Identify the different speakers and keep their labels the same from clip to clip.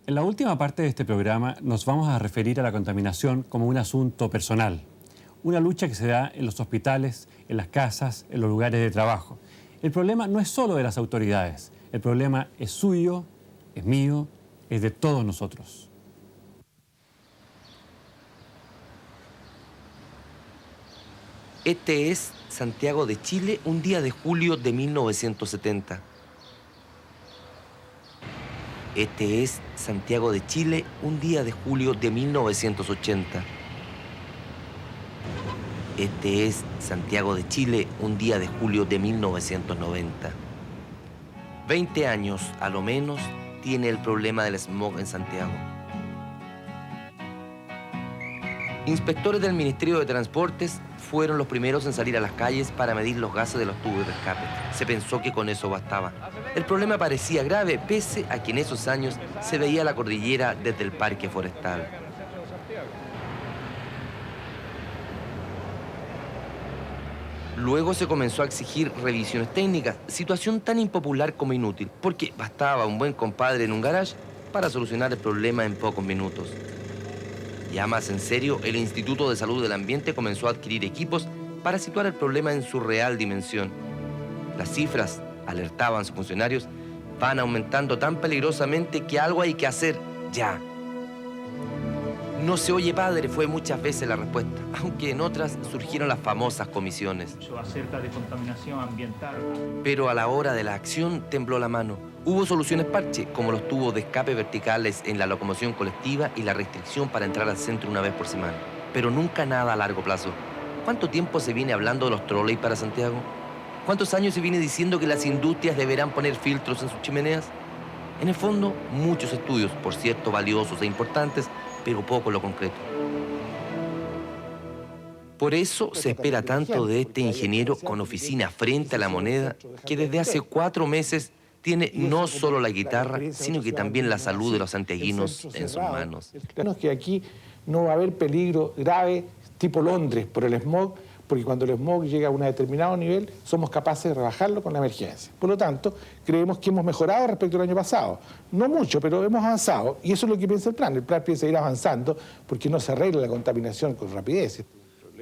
Speaker 1: En la última parte de este programa nos vamos a referir a la contaminación como un asunto personal, una lucha que se da en los hospitales, en las casas, en los lugares de trabajo. El problema no es solo de las autoridades, el problema es suyo, es mío, es de todos nosotros.
Speaker 2: Este es Santiago de Chile, un día de julio de 1970. Este es Santiago de Chile, un día de julio de 1980. Este es Santiago de Chile, un día de julio de 1990. 20 años, a lo menos, tiene el problema del smog en Santiago. Inspectores del Ministerio de Transportes fueron los primeros en salir a las calles para medir los gases de los tubos de escape. Se pensó que con eso bastaba. El problema parecía grave, pese a que en esos años se veía la cordillera desde el parque forestal. Luego se comenzó a exigir revisiones técnicas, situación tan impopular como inútil, porque bastaba un buen compadre en un garage para solucionar el problema en pocos minutos. Ya más en serio, el Instituto de Salud del Ambiente comenzó a adquirir equipos para situar el problema en su real dimensión. Las cifras, alertaban sus funcionarios, van aumentando tan peligrosamente que algo hay que hacer ya. No se oye, padre, fue muchas veces la respuesta, aunque en otras surgieron las famosas comisiones.
Speaker 3: Acerca de contaminación ambiental.
Speaker 2: Pero a la hora de la acción tembló la mano. Hubo soluciones parche, como los tubos de escape verticales en la locomoción colectiva y la restricción para entrar al centro una vez por semana. Pero nunca nada a largo plazo. ¿Cuánto tiempo se viene hablando de los troleys para Santiago? ¿Cuántos años se viene diciendo que las industrias deberán poner filtros en sus chimeneas? En el fondo, muchos estudios, por cierto valiosos e importantes, pero poco lo concreto. Por eso se espera tanto de este ingeniero con oficina frente a la Moneda, que desde hace 4 meses tiene no solo la guitarra, sino que también la salud de los santiaguinos en sus manos.
Speaker 4: Claro que aquí no va a haber peligro grave tipo Londres por el smog, porque cuando el smog llega a un determinado nivel, somos capaces de rebajarlo con la emergencia. Por lo tanto, creemos que hemos mejorado respecto al año pasado. No mucho, pero hemos avanzado, y eso es lo que piensa el plan. El plan piensa ir avanzando porque no se arregla la contaminación con rapidez.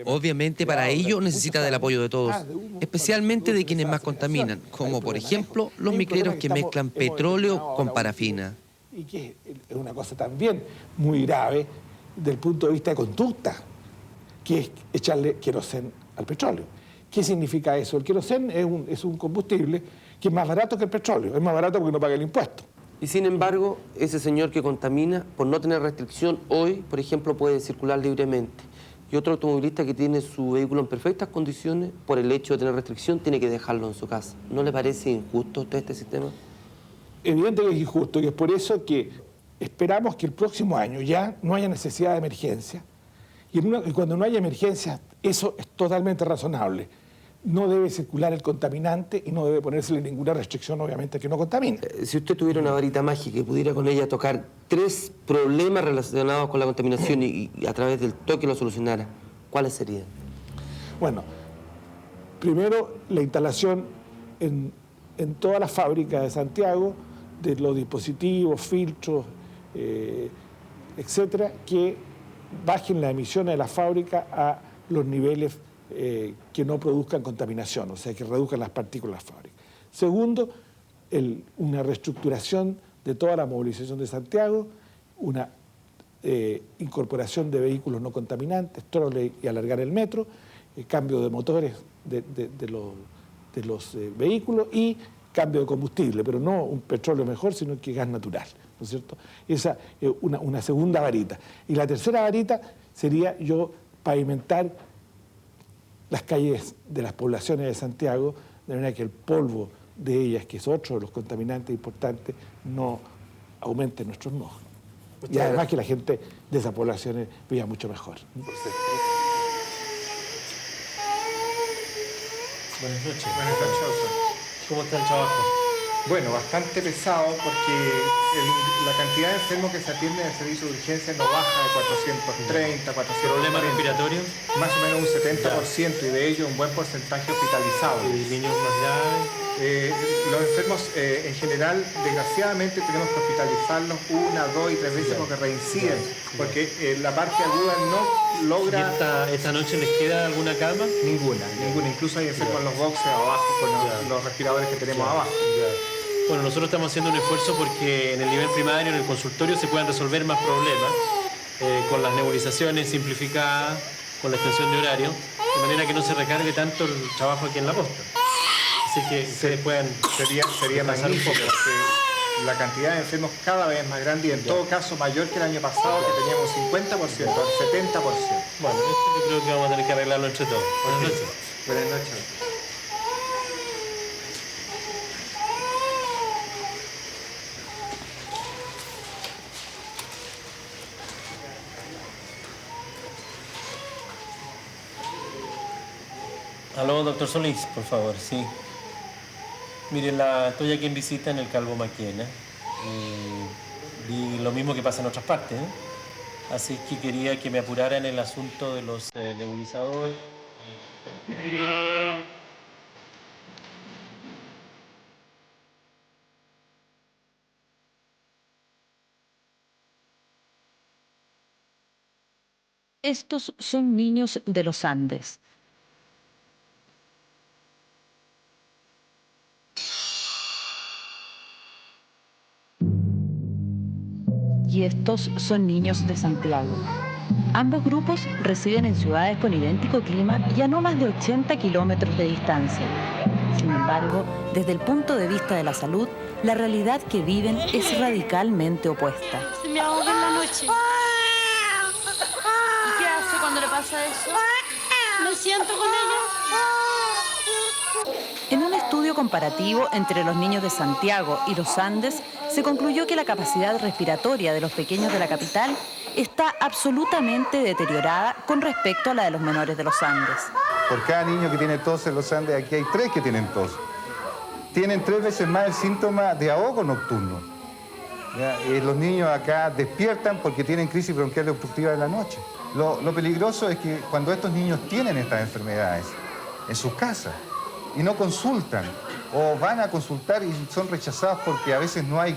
Speaker 2: Obviamente, para ello necesita del apoyo de todos, especialmente de quienes más contaminan, como por ejemplo los micreros que mezclan petróleo con parafina.
Speaker 4: Y que es una cosa también muy grave desde el punto de vista de conducta, que es echarle queroseno al petróleo. ¿Qué significa eso? El queroseno es un combustible que es más barato que el petróleo, es más barato porque no paga el impuesto.
Speaker 2: Y sin embargo, ese señor que contamina, por no tener restricción, hoy, por ejemplo, puede circular libremente. Y otro automovilista que tiene su vehículo en perfectas condiciones, por el hecho de tener restricción, tiene que dejarlo en su casa. ¿No le parece injusto todo este sistema?
Speaker 4: Evidente que es injusto, y es por eso que esperamos que el próximo año ya no haya necesidad de emergencia. Y cuando no haya emergencia, eso es totalmente razonable. No debe circular el contaminante y no debe ponérsele ninguna restricción, obviamente, que no contamine.
Speaker 2: Si usted tuviera una varita mágica y pudiera con ella tocar 3 problemas relacionados con la contaminación y a través del toque lo solucionara, ¿cuáles serían?
Speaker 4: Bueno, primero, la instalación en todas las fábricas de Santiago de los dispositivos, filtros, etcétera, que bajen las emisiones de la fábrica a los niveles que no produzcan contaminación, o sea, que reduzcan las partículas de la fábrica. Segundo, una reestructuración de toda la movilización de Santiago, una incorporación de vehículos no contaminantes, trolley y alargar el metro, cambio de motores de los vehículos y cambio de combustible, pero no un petróleo mejor, sino que gas natural, ¿no es cierto? Esa es una segunda varita. Y la tercera varita sería yo pavimentar las calles de las poblaciones de Santiago, de manera que el polvo de ellas, que es otro de los contaminantes importantes, no aumente nuestros smog. Y además que la gente de esas poblaciones viva mucho mejor.
Speaker 3: Buenas noches.
Speaker 5: Buenas noches.
Speaker 3: ¿Cómo está el trabajo?
Speaker 5: Bueno, bastante pesado porque la cantidad de enfermos que se atienden en el servicio de urgencia no baja de 430, 440.
Speaker 3: ¿Problemas respiratorios?
Speaker 5: Más o menos un 70%, y de ello un buen porcentaje hospitalizado.
Speaker 3: ¿Y niños más graves?
Speaker 5: Los enfermos en general, desgraciadamente, tenemos que hospitalizarlos 1, 2 y 3 veces porque reinciden, porque la parte aguda no logra...
Speaker 6: ¿Y esta noche les queda alguna cama?
Speaker 5: Ninguna. Incluso hay enfermos en los boxes abajo con los respiradores que tenemos abajo.
Speaker 6: Bueno, nosotros estamos haciendo un esfuerzo porque en el nivel primario, en el consultorio, se puedan resolver más problemas con las nebulizaciones simplificadas, con la extensión de horario, de manera que no se recargue tanto el trabajo aquí en la posta. Así que ustedes puedan...
Speaker 5: Sería magnífico, porque la cantidad de enfermos cada vez más grande y en todo caso mayor que el año pasado, que teníamos 50%, 70%.
Speaker 6: Bueno, esto yo creo que vamos a tener que arreglarlo entre todos. Buenas noches.
Speaker 5: Buenas noches.
Speaker 6: Aló, doctor Solís, por favor, sí. Mire, estoy aquí en visita en el Calvo Maquena. Vi lo mismo que pasa en otras partes, ¿eh? Así que quería que me apurara en el asunto de los nebulizadores.
Speaker 7: Estos son niños de los Andes. Y estos son niños de Santiago. Ambos grupos residen en ciudades con idéntico clima y a no más de 80 kilómetros de distancia. Sin embargo, desde el punto de vista de la salud, la realidad que viven es radicalmente opuesta.
Speaker 8: Se me ahoga en la noche. ¿Y qué hace cuando le pasa eso? Me siento con ella.
Speaker 7: En un estudio comparativo entre los niños de Santiago y los Andes, se concluyó que la capacidad respiratoria de los pequeños de la capital está absolutamente deteriorada con respecto a la de los menores de los Andes.
Speaker 9: Por cada niño que tiene tos en los Andes, aquí hay 3 que tienen tos. Tienen 3 veces más el síntoma de ahogo nocturno. Los niños acá despiertan porque tienen crisis bronquial obstructiva de la noche. Lo peligroso es que cuando estos niños tienen estas enfermedades en sus casas y no consultan, o van a consultar y son rechazados porque a veces no hay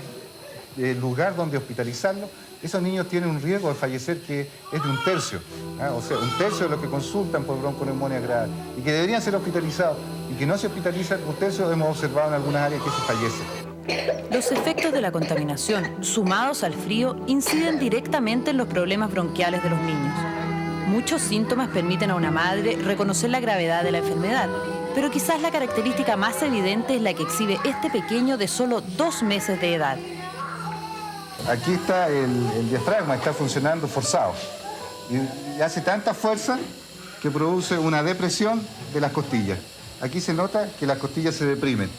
Speaker 9: lugar donde hospitalizarlos, esos niños tienen un riesgo de fallecer que es de 1/3. O sea, 1/3 de los que consultan por bronconeumonía grave y que deberían ser hospitalizados y que no se hospitalizan, 1/3 hemos observado en algunas áreas que se fallece.
Speaker 7: Los efectos de la contaminación, sumados al frío, inciden directamente en los problemas bronquiales de los niños. Muchos síntomas permiten a una madre reconocer la gravedad de la enfermedad, pero quizás la característica más evidente es la que exhibe este pequeño de solo 2 meses de edad.
Speaker 9: Aquí está el diafragma, está funcionando forzado. Y hace tanta fuerza que produce una depresión de las costillas. Aquí se nota que las costillas se deprimen.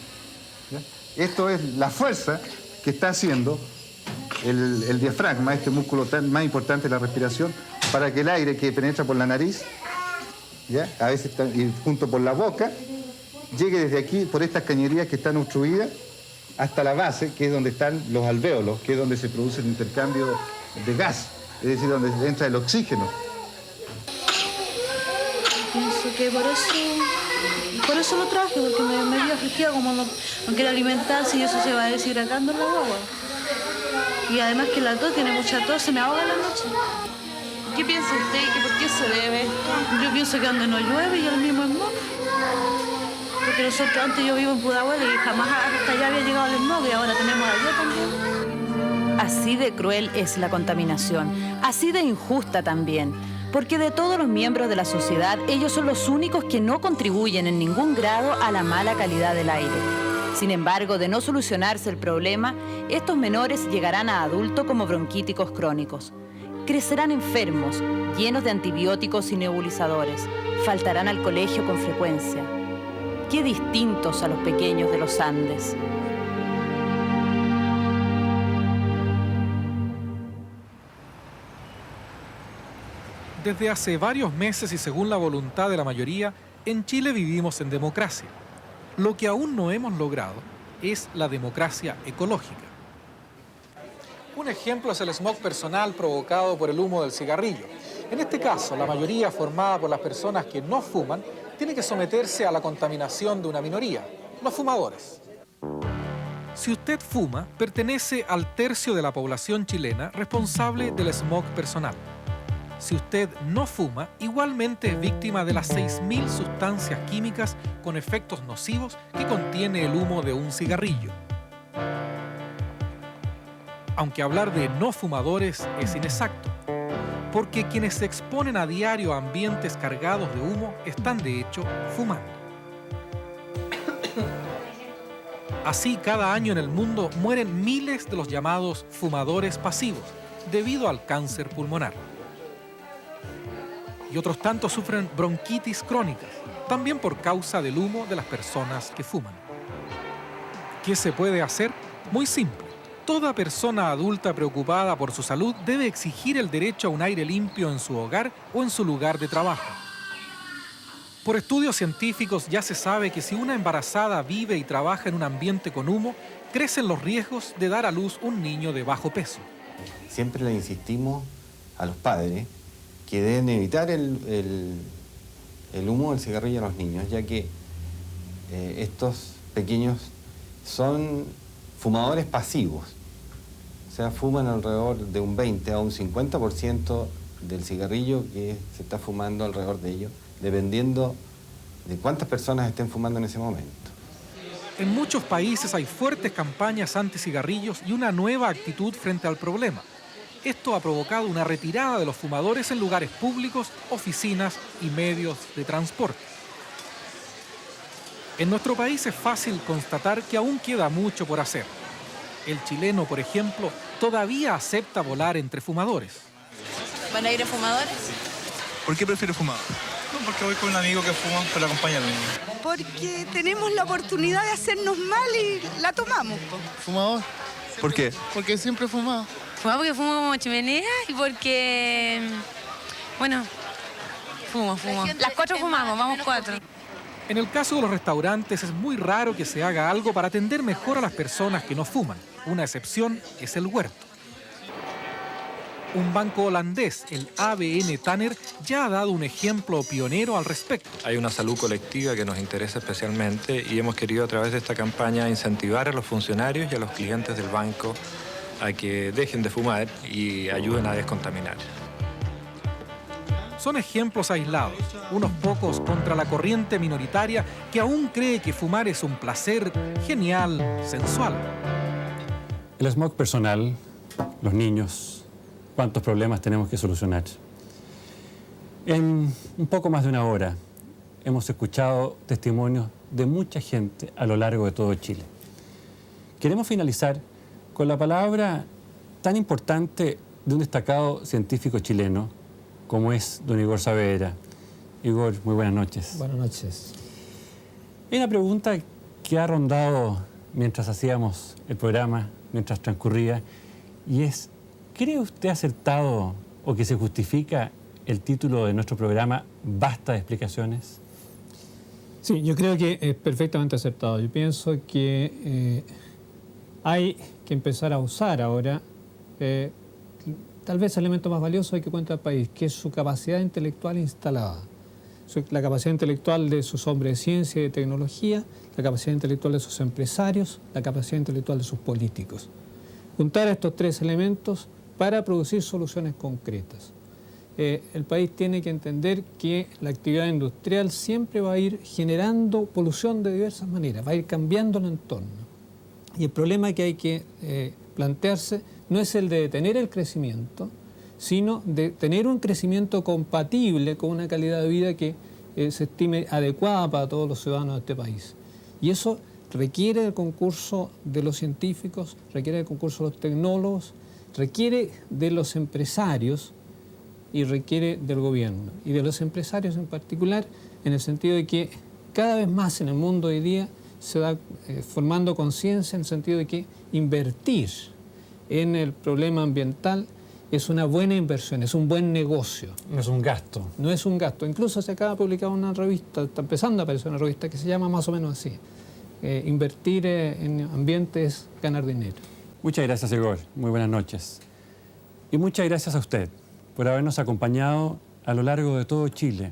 Speaker 9: ¿Ya? Esto es la fuerza que está haciendo el diafragma, este músculo más importante de la respiración, para que el aire que penetra por la nariz, ¿ya? A veces y junto por la boca, llegue desde aquí, por estas cañerías que están obstruidas, hasta la base, que es donde están los alvéolos, que es donde se produce el intercambio de gas, es decir, donde entra el oxígeno.
Speaker 8: Pienso que por eso lo traje, porque me dio afligida, como no quiere alimentarse y eso se va deshidratando en la guagua. Y además que la tos, tiene mucha tos, se me ahoga en la noche. ¿Qué piensa usted? ¿Por qué se debe esto? Yo pienso que donde no llueve y el mismo smog. Porque nosotros antes yo vivo en Pudahuel y jamás hasta allá había llegado el smog y ahora tenemos allá también.
Speaker 7: Así de cruel es la contaminación, así de injusta también, porque de todos los miembros de la sociedad, ellos son los únicos que no contribuyen en ningún grado a la mala calidad del aire. Sin embargo, de no solucionarse el problema, estos menores llegarán a adultos como bronquíticos crónicos. Crecerán enfermos, llenos de antibióticos y nebulizadores. Faltarán al colegio con frecuencia. Qué distintos a los pequeños de los Andes.
Speaker 10: Desde hace varios meses y según la voluntad de la mayoría, en Chile vivimos en democracia. Lo que aún no hemos logrado es la democracia ecológica. Un ejemplo es el smog personal provocado por el humo del cigarrillo. En este caso, la mayoría formada por las personas que no fuman tiene que someterse a la contaminación de una minoría. los fumadores. Si usted fuma, pertenece al tercio de la población chilena responsable del smog personal. Si usted no fuma, igualmente es víctima de las 6.000 sustancias químicas con efectos nocivos que contiene el humo de un cigarrillo. Aunque hablar de no fumadores es inexacto, porque quienes se exponen a diario a ambientes cargados de humo están de hecho fumando. Así, cada año en el mundo mueren miles de los llamados fumadores pasivos debido al cáncer pulmonar. Y otros tantos sufren bronquitis crónicas, también por causa del humo de las personas que fuman. ¿Qué se puede hacer? Muy simple. Toda persona adulta preocupada por su salud debe exigir el derecho a un aire limpio en su hogar o en su lugar de trabajo. Por estudios científicos ya se sabe que si una embarazada vive y trabaja en un ambiente con humo, crecen los riesgos de dar a luz un niño de bajo peso.
Speaker 11: Siempre le insistimos a los padres que deben evitar el humo del cigarrillo a los niños, ya que estos pequeños son fumadores pasivos. O sea, fuman alrededor de un 20 a un 50% del cigarrillo que se está fumando alrededor de ellos, dependiendo de cuántas personas estén fumando en ese momento.
Speaker 10: En muchos países hay fuertes campañas anti-cigarrillos y una nueva actitud frente al problema. Esto ha provocado una retirada de los fumadores en lugares públicos, oficinas y medios de transporte. En nuestro país es fácil constatar que aún queda mucho por hacer. El chileno, por ejemplo, todavía acepta volar entre fumadores.
Speaker 12: ¿Van a ir a fumadores?
Speaker 13: ¿Por qué prefiero fumar? No, porque voy con un amigo que fuma para acompañarme.
Speaker 14: Porque tenemos la oportunidad de hacernos mal y la tomamos.
Speaker 13: ¿Fumador? ¿Por qué? Porque siempre he fumado.
Speaker 12: Fumado porque fumo como chimenea y porque... Bueno, fumo. Las 4 fumamos, vamos 4.
Speaker 10: En el caso de los restaurantes es muy raro que se haga algo para atender mejor a las personas que no fuman. Una excepción es el huerto. Un banco holandés, el ABN Tanner, ya ha dado un ejemplo pionero al respecto.
Speaker 15: Hay una salud colectiva que nos interesa especialmente y hemos querido a través de esta campaña incentivar a los funcionarios y a los clientes del banco a que dejen de fumar y ayuden a descontaminar.
Speaker 10: Son ejemplos aislados, unos pocos contra la corriente minoritaria que aún cree que fumar es un placer genial, sensual.
Speaker 1: El smog personal, los niños, cuántos problemas tenemos que solucionar. En un poco más de una hora hemos escuchado testimonios de mucha gente a lo largo de todo Chile. Queremos finalizar con la palabra tan importante de un destacado científico chileno como es don Igor Saavedra. Igor, muy buenas noches.
Speaker 16: Buenas noches.
Speaker 1: Hay una pregunta que ha rondado mientras hacíamos el programa, mientras transcurría, y es, ¿cree usted acertado o que se justifica el título de nuestro programa Basta de explicaciones?
Speaker 16: Sí, yo creo que es perfectamente acertado. Yo pienso que hay que empezar a usar ahora tal vez el elemento más valioso que cuenta el país, que es su capacidad intelectual instalada. La capacidad intelectual de sus hombres de ciencia y de tecnología, la capacidad intelectual de sus empresarios, la capacidad intelectual de sus políticos. Juntar estos tres elementos para producir soluciones concretas. El país tiene que entender que la actividad industrial siempre va a ir generando polución de diversas maneras, va a ir cambiando el entorno. Y el problema que hay que plantearse no es el de detener el crecimiento, sino de tener un crecimiento compatible con una calidad de vida que se estime adecuada para todos los ciudadanos de este país. Y eso requiere el concurso de los científicos, requiere el concurso de los tecnólogos, requiere de los empresarios y requiere del gobierno. Y de los empresarios en particular, en el sentido de que cada vez más en el mundo hoy día se va formando conciencia en el sentido de que invertir en el problema ambiental es una buena inversión, es un buen negocio.
Speaker 1: No es un gasto.
Speaker 16: No es un gasto. Incluso se acaba de publicar una revista, está empezando a aparecer una revista que se llama más o menos así. Invertir en ambiente es ganar dinero.
Speaker 1: Muchas gracias, Igor. Muy buenas noches. Y muchas gracias a usted por habernos acompañado a lo largo de todo Chile,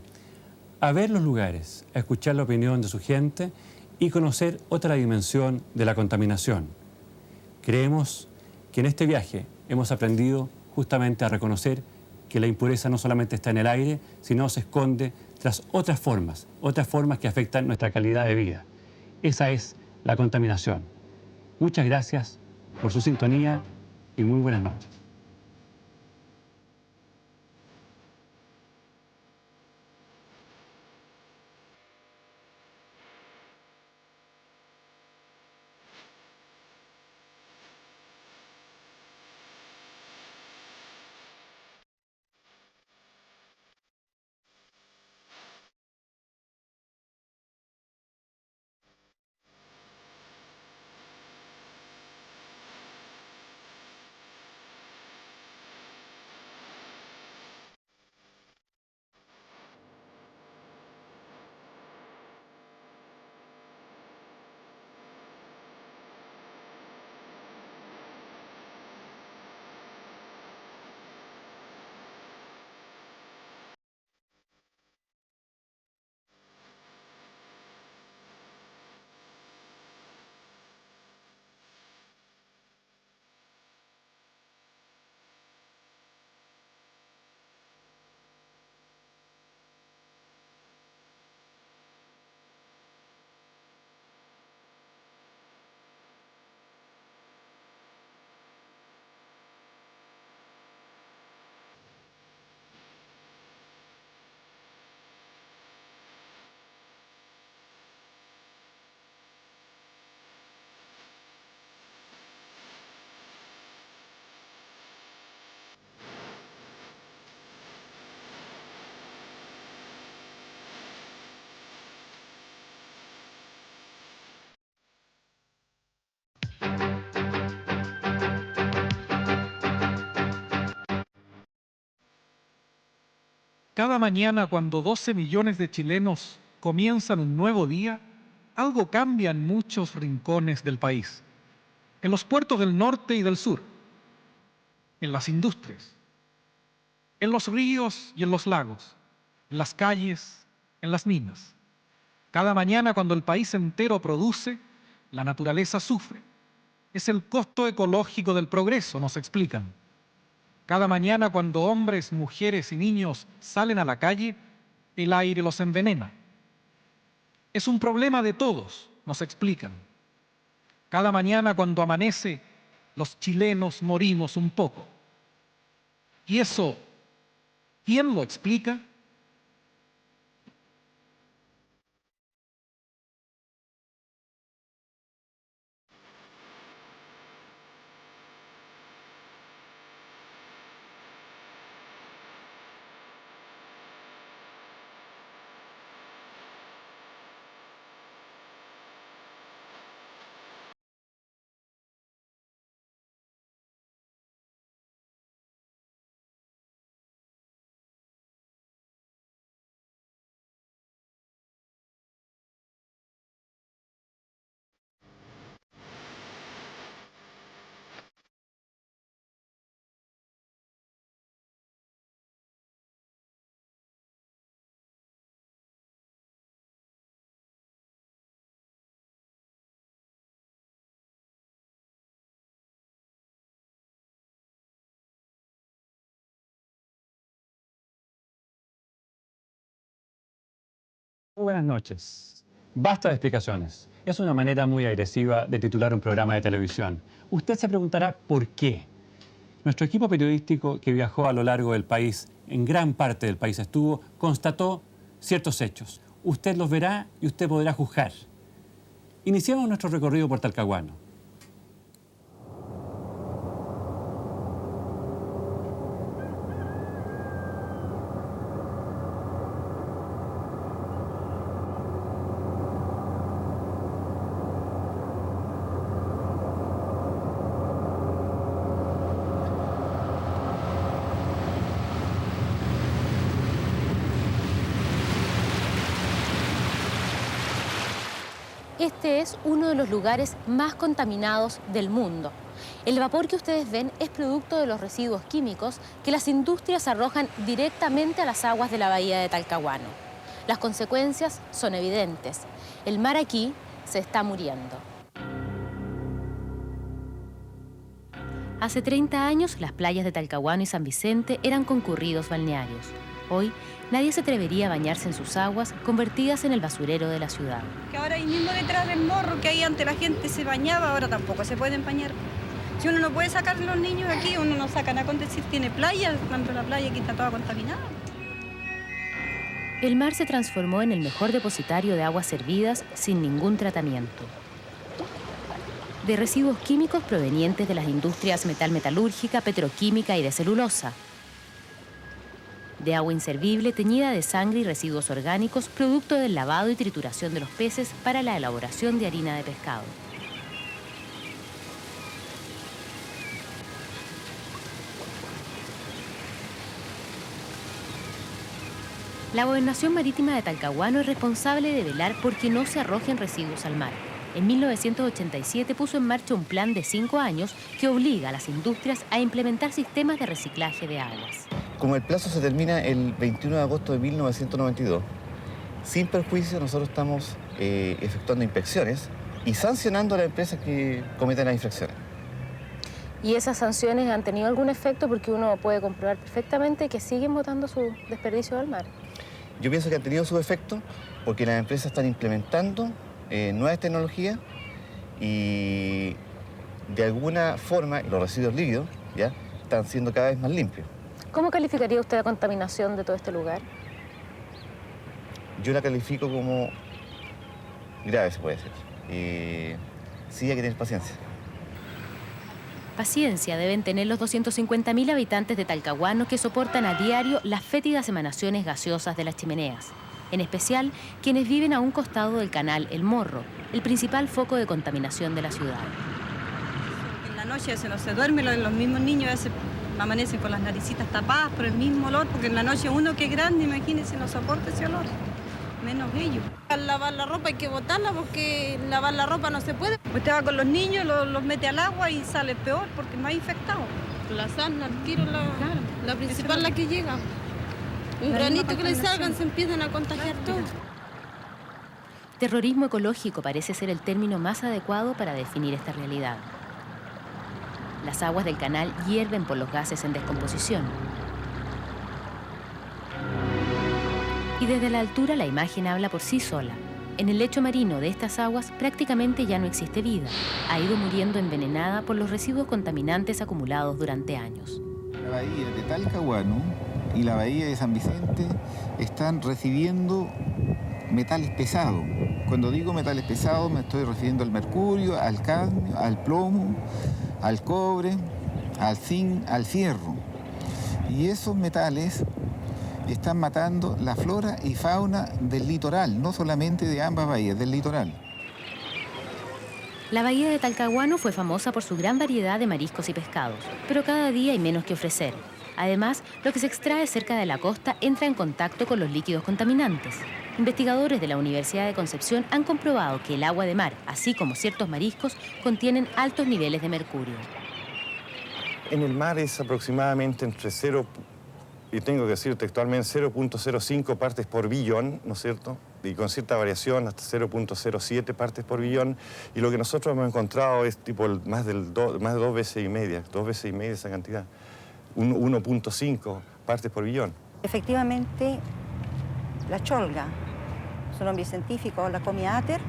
Speaker 1: a ver los lugares, a escuchar la opinión de su gente y conocer otra dimensión de la contaminación. Creemos que en este viaje hemos aprendido justamente a reconocer que la impureza no solamente está en el aire, sino se esconde tras otras formas que afectan nuestra calidad de vida. Esa es la contaminación. Muchas gracias por su sintonía y muy buenas noches.
Speaker 10: Cada mañana, cuando 12 millones de chilenos comienzan un nuevo día, algo cambia en muchos rincones del país. En los puertos del norte y del sur, en las industrias, en los ríos y en los lagos, en las calles, en las minas. Cada mañana, cuando el país entero produce, la naturaleza sufre. Es el costo ecológico del progreso, nos explican. Cada mañana, cuando hombres, mujeres y niños salen a la calle, el aire los envenena. Es un problema de todos, nos explican. Cada mañana, cuando amanece, los chilenos morimos un poco. ¿Y eso, quién lo explica?
Speaker 1: Muy buenas noches. Basta de explicaciones. Es una manera muy agresiva de titular un programa de televisión. Usted se preguntará por qué. Nuestro equipo periodístico que viajó a lo largo del país, en gran parte del país estuvo, constató ciertos hechos. Usted los verá y usted podrá juzgar. Iniciamos nuestro recorrido por Talcahuano.
Speaker 17: Este es uno de los lugares más contaminados del mundo. El vapor que ustedes ven es producto de los residuos químicos que las industrias arrojan directamente a las aguas de la bahía de Talcahuano. Las consecuencias son evidentes. El mar aquí se está muriendo. Hace 30 años, las playas de Talcahuano y San Vicente eran concurridos balnearios. Hoy, nadie se atrevería a bañarse en sus aguas, convertidas en el basurero de la ciudad.
Speaker 14: Que ahora ahí mismo detrás del morro, que ahí antes la gente se bañaba, ahora tampoco se pueden bañar. Si uno no puede sacar a los niños aquí, uno no saca nada con decir tiene playa, cuando la playa aquí está toda contaminada.
Speaker 17: El mar se transformó en el mejor depositario de aguas servidas sin ningún tratamiento. De residuos químicos provenientes de las industrias metalúrgica, petroquímica y de celulosa. De agua inservible teñida de sangre y residuos orgánicos, producto del lavado y trituración de los peces para la elaboración de harina de pescado. La Gobernación Marítima de Talcahuano es responsable de velar por que no se arrojen residuos al mar. En 1987 puso en marcha un plan de 5 años que obliga a las industrias a implementar sistemas de reciclaje de aguas.
Speaker 18: Como el plazo se termina el 21 de agosto de 1992, sin perjuicio nosotros estamos efectuando inspecciones y sancionando a las empresas que cometen las infracciones.
Speaker 17: ¿Y esas sanciones han tenido algún efecto? Porque uno puede comprobar perfectamente que siguen botando su desperdicio al mar.
Speaker 18: Yo pienso que han tenido su efecto porque las empresas están implementando nuevas tecnologías y de alguna forma los residuos líquidos ya están siendo cada vez más limpios.
Speaker 17: ¿Cómo calificaría usted la contaminación de todo este lugar?
Speaker 18: Yo la califico como grave, se puede decir. Sí, hay que tener paciencia.
Speaker 17: Paciencia deben tener los 250.000 habitantes de Talcahuano que soportan a diario las fétidas emanaciones gaseosas de las chimeneas. En especial, quienes viven a un costado del canal El Morro, el principal foco de contaminación de la ciudad.
Speaker 14: En la noche se duermen los mismos niños, a veces amanecen con las naricitas tapadas por el mismo olor, porque en la noche uno que es grande, imagínense, no soporta ese olor, menos ellos.
Speaker 8: Al lavar la ropa hay que botarla porque lavar la ropa no se puede.
Speaker 14: Usted va con los niños, los mete al agua y sale peor porque más infectado.
Speaker 8: La sarna, al tiro, la principal, la que llega. Un granito que le salgan se empiezan a contagiar todo.
Speaker 17: Terrorismo ecológico parece ser el término más adecuado para definir esta realidad. Las aguas del canal hierven por los gases en descomposición. Y desde la altura la imagen habla por sí sola. En el lecho marino de estas aguas prácticamente ya no existe vida. Ha ido muriendo envenenada por los residuos contaminantes acumulados durante años.
Speaker 9: La bahía de Talcahuano y la bahía de San Vicente están recibiendo metales pesados. Cuando digo metales pesados me estoy refiriendo al mercurio, al cadmio, al plomo, al cobre, al zinc, al fierro. Y esos metales están matando la flora y fauna del litoral, no solamente de ambas bahías, del litoral.
Speaker 17: La bahía de Talcahuano fue famosa por su gran variedad de mariscos y pescados, pero cada día hay menos que ofrecer. Además, lo que se extrae cerca de la costa entra en contacto con los líquidos contaminantes. Investigadores de la Universidad de Concepción han comprobado que el agua de mar, así como ciertos mariscos, contienen altos niveles de mercurio.
Speaker 19: En el mar es aproximadamente entre 0, y tengo que decir textualmente, 0.05 partes por billón, ¿no es cierto? Y con cierta variación hasta 0.07 partes por billón. Y lo que nosotros hemos encontrado es tipo más de 2 veces y media esa cantidad. 1.5 partes por billón.
Speaker 20: Efectivamente, la cholga, su nombre científico, la Comiater,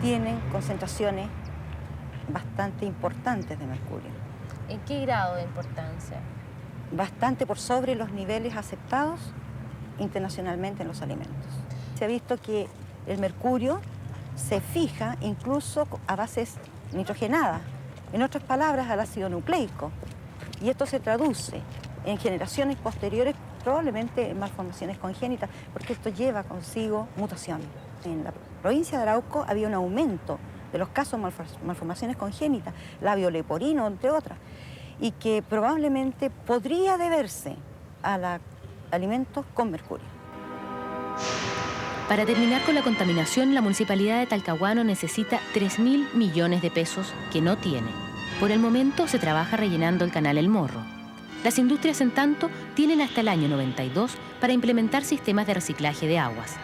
Speaker 20: tienen concentraciones bastante importantes de mercurio.
Speaker 17: ¿En qué grado de importancia?
Speaker 20: Bastante por sobre los niveles aceptados internacionalmente en los alimentos. Se ha visto que el mercurio se fija incluso a bases nitrogenadas, en otras palabras, al ácido nucleico. Y esto se traduce en generaciones posteriores, probablemente en malformaciones congénitas, porque esto lleva consigo mutaciones. En la provincia de Arauco había un aumento de los casos de malformaciones congénitas, labio-leporino, entre otras, y que probablemente podría deberse a alimentos con mercurio.
Speaker 17: Para terminar con la contaminación, la Municipalidad de Talcahuano necesita 3.000 millones de pesos que no tiene. Por el momento se trabaja rellenando el canal El Morro. Las industrias, en tanto, tienen hasta el año 92 para implementar sistemas de reciclaje de aguas.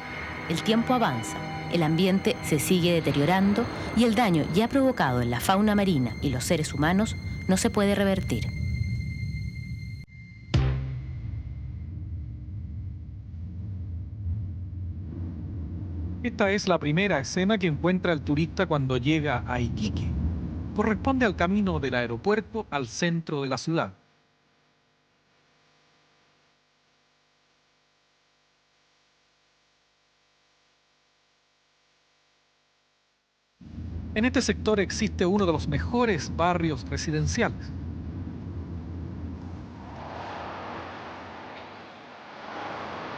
Speaker 17: El tiempo avanza. el ambiente se sigue deteriorando y el daño ya provocado en la fauna marina y los seres humanos no se puede revertir.
Speaker 10: Esta es la primera escena que encuentra el turista cuando llega a Iquique. Corresponde al camino del aeropuerto al centro de la ciudad. En este sector existe uno de los mejores barrios residenciales.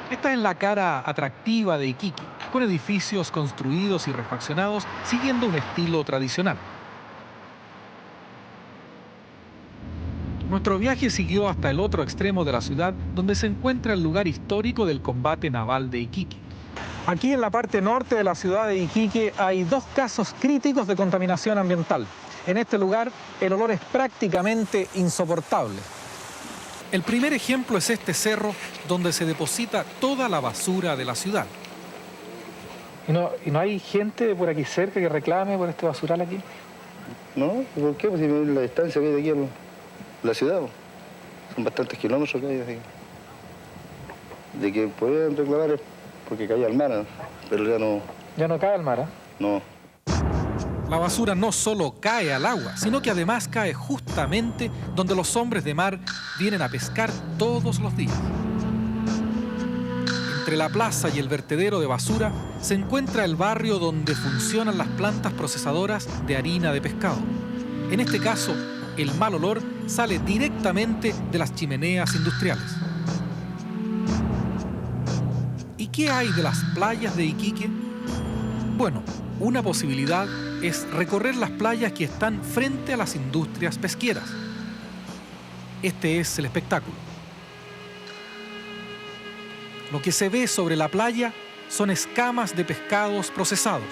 Speaker 10: Esta es la cara atractiva de Iquique, con edificios construidos y refaccionados siguiendo un estilo tradicional. Nuestro viaje siguió hasta el otro extremo de la ciudad, donde se encuentra el lugar histórico del combate naval de Iquique. Aquí en la parte norte de la ciudad de Iquique hay 2 casos críticos de contaminación ambiental. En este lugar el olor es prácticamente insoportable. El primer ejemplo es este cerro donde se deposita toda la basura de la ciudad. ¿Y no hay gente por aquí cerca que reclame por este basural aquí?
Speaker 18: No, ¿por qué? Pues si ven la distancia que hay de aquí a la ciudad, son bastantes kilómetros que hay de aquí. De que pueden reclamar es porque cae al mar, pero ya no...
Speaker 10: ¿Ya no cae al mar?
Speaker 18: No.
Speaker 10: La basura no solo cae al agua, sino que además cae justamente donde los hombres de mar vienen a pescar todos los días. Entre la plaza y el vertedero de basura se encuentra el barrio donde funcionan las plantas procesadoras de harina de pescado. En este caso, el mal olor sale directamente de las chimeneas industriales. ¿Y qué hay de las playas de Iquique? Bueno, una posibilidad es recorrer las playas que están frente a las industrias pesqueras. Este es el espectáculo. Lo que se ve sobre la playa son escamas de pescados procesados.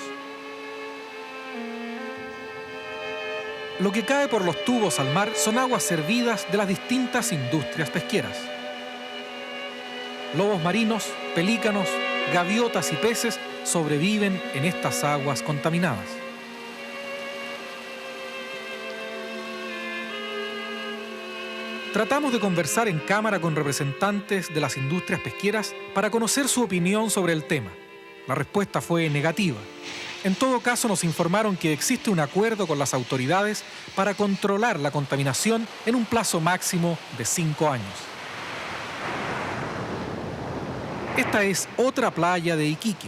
Speaker 10: Lo que cae por los tubos al mar son aguas servidas de las distintas industrias pesqueras. Lobos marinos, pelícanos, gaviotas y peces sobreviven en estas aguas contaminadas. Tratamos de conversar en cámara con representantes de las industrias pesqueras para conocer su opinión sobre el tema. La respuesta fue negativa. En todo caso, nos informaron que existe un acuerdo con las autoridades para controlar la contaminación en un plazo máximo de 5 años. Esta es otra playa de Iquique,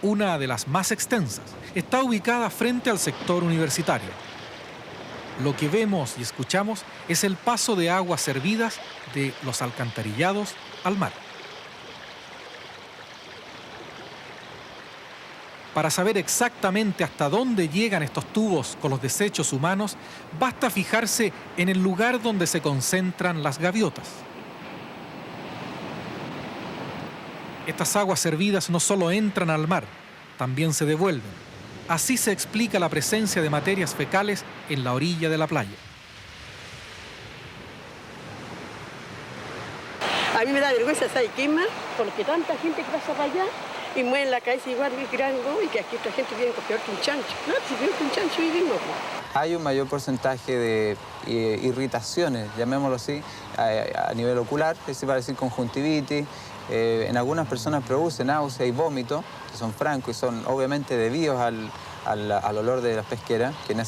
Speaker 10: una de las más extensas. Está ubicada frente al sector universitario. Lo que vemos y escuchamos es el paso de aguas servidas de los alcantarillados al mar. Para saber exactamente hasta dónde llegan estos tubos con los desechos humanos, basta fijarse en el lugar donde se concentran las gaviotas. Estas aguas servidas no solo entran al mar, también se devuelven. Así se explica la presencia de materias fecales en la orilla de la playa.
Speaker 21: A mí me da vergüenza, ¿sabe qué más? Porque tanta gente que pasa para allá y mueven la cabeza igual que grango y que aquí esta gente viene peor que un chancho. No, si peor que un chancho vivimos.
Speaker 22: Hay un mayor porcentaje de irritaciones, llamémoslo así, a nivel ocular, es decir, conjuntivitis. En algunas personas produce náusea y vómito, que son francos y son obviamente debidos al olor de las pesqueras, que en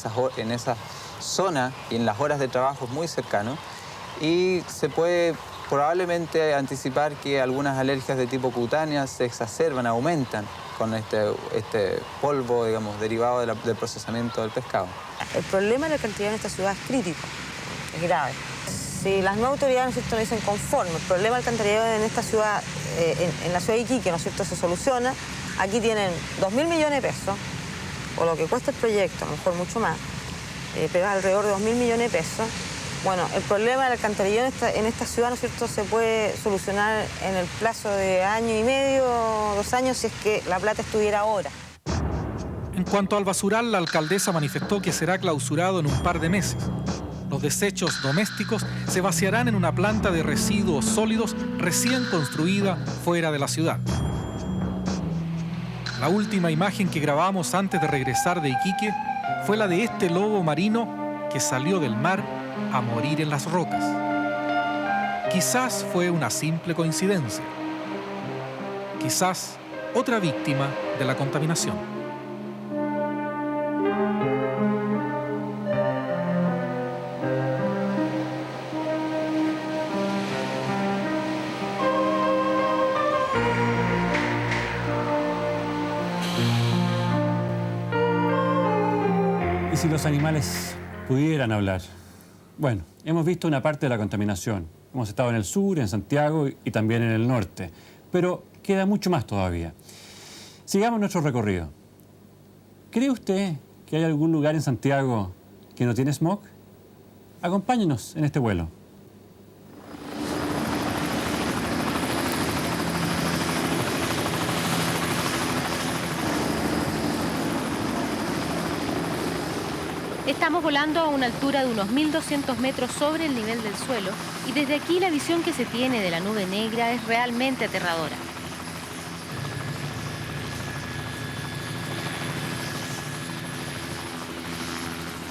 Speaker 22: esa zona y en las horas de trabajo es muy cercano. Y se puede probablemente anticipar que algunas alergias de tipo cutánea se exacerban, aumentan con este polvo, digamos, derivado del procesamiento del pescado.
Speaker 23: El problema de la cantidad en esta ciudad es crítico, es grave. Si las nuevas autoridades, ¿no es cierto?, no dicen conforme, el problema del alcantarillado en esta ciudad, en la ciudad de Iquique, ¿no es cierto?, se soluciona. Aquí tienen 2.000 millones de pesos, o lo que cuesta el proyecto, a lo mejor mucho más, pero alrededor de 2.000 millones de pesos. Bueno, el problema del alcantarillado en esta ciudad, ¿no es cierto?, se puede solucionar en el plazo de año y medio, 2 años, si es que la plata estuviera ahora.
Speaker 10: En cuanto al basural, la alcaldesa manifestó que será clausurado en un par de meses. Los desechos domésticos se vaciarán en una planta de residuos sólidos recién construida fuera de la ciudad. La última imagen que grabamos antes de regresar de Iquique fue la de este lobo marino que salió del mar a morir en las rocas. Quizás fue una simple coincidencia. Quizás otra víctima de la contaminación.
Speaker 1: ¿Y si los animales pudieran hablar? Bueno, hemos visto una parte de la contaminación. Hemos estado en el sur, en Santiago y también en el norte. Pero queda mucho más todavía. Sigamos nuestro recorrido. ¿Cree usted que hay algún lugar en Santiago que no tiene smog? Acompáñenos en este vuelo.
Speaker 17: Estamos volando a una altura de unos 1.200 metros sobre el nivel del suelo y desde aquí la visión que se tiene de la nube negra es realmente aterradora.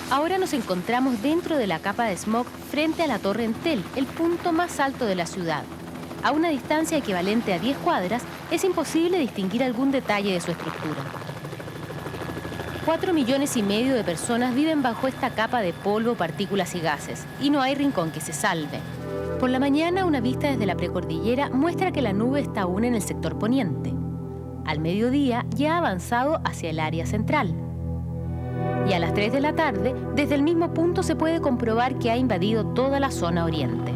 Speaker 17: Ahora nos encontramos dentro de la capa de smog frente a la Torre Entel, el punto más alto de la ciudad. A una distancia equivalente a 10 cuadras es imposible distinguir algún detalle de su estructura. 4,5 millones de personas viven bajo esta capa de polvo, partículas y gases, y no hay rincón que se salve. Por la mañana, una vista desde la precordillera muestra que la nube está aún en el sector poniente. Al mediodía, ya ha avanzado hacia el área central. Y a las 3 de la tarde, desde el mismo punto se puede comprobar que ha invadido toda la zona oriente.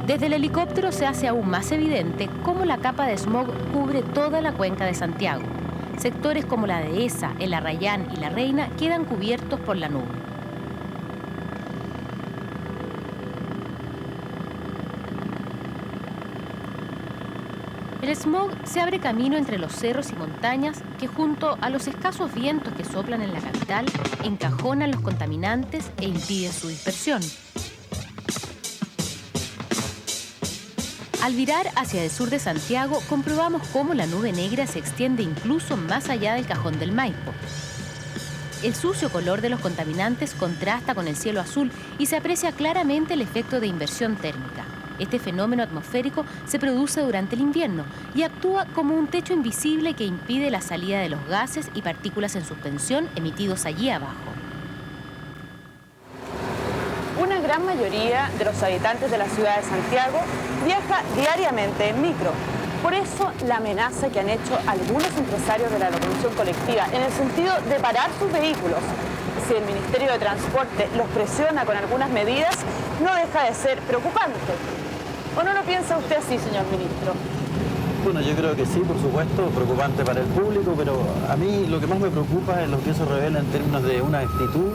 Speaker 17: Desde el helicóptero se hace aún más evidente cómo la capa de smog cubre toda la cuenca de Santiago. Sectores como la Dehesa, el Arrayán y la Reina quedan cubiertos por la nube. El smog se abre camino entre los cerros y montañas que, junto a los escasos vientos que soplan en la capital, encajonan los contaminantes e impiden su dispersión. Al virar hacia el sur de Santiago, comprobamos cómo la nube negra se extiende incluso más allá del Cajón del Maipo. El sucio color de los contaminantes contrasta con el cielo azul y se aprecia claramente el efecto de inversión térmica. Este fenómeno atmosférico se produce durante el invierno y actúa como un techo invisible que impide la salida de los gases y partículas en suspensión emitidos allí abajo.
Speaker 2: Una gran mayoría de los habitantes de la ciudad de Santiago viaja diariamente en micro. Por eso, la amenaza que han hecho algunos empresarios de la locomoción colectiva en el sentido de parar sus vehículos, si el Ministerio de Transporte los presiona con algunas medidas, no deja de ser preocupante. ¿O no lo piensa usted así, señor ministro?
Speaker 3: Bueno, yo creo que sí, por supuesto, preocupante para el público, pero a mí lo que más me preocupa es lo que eso revela en términos de una actitud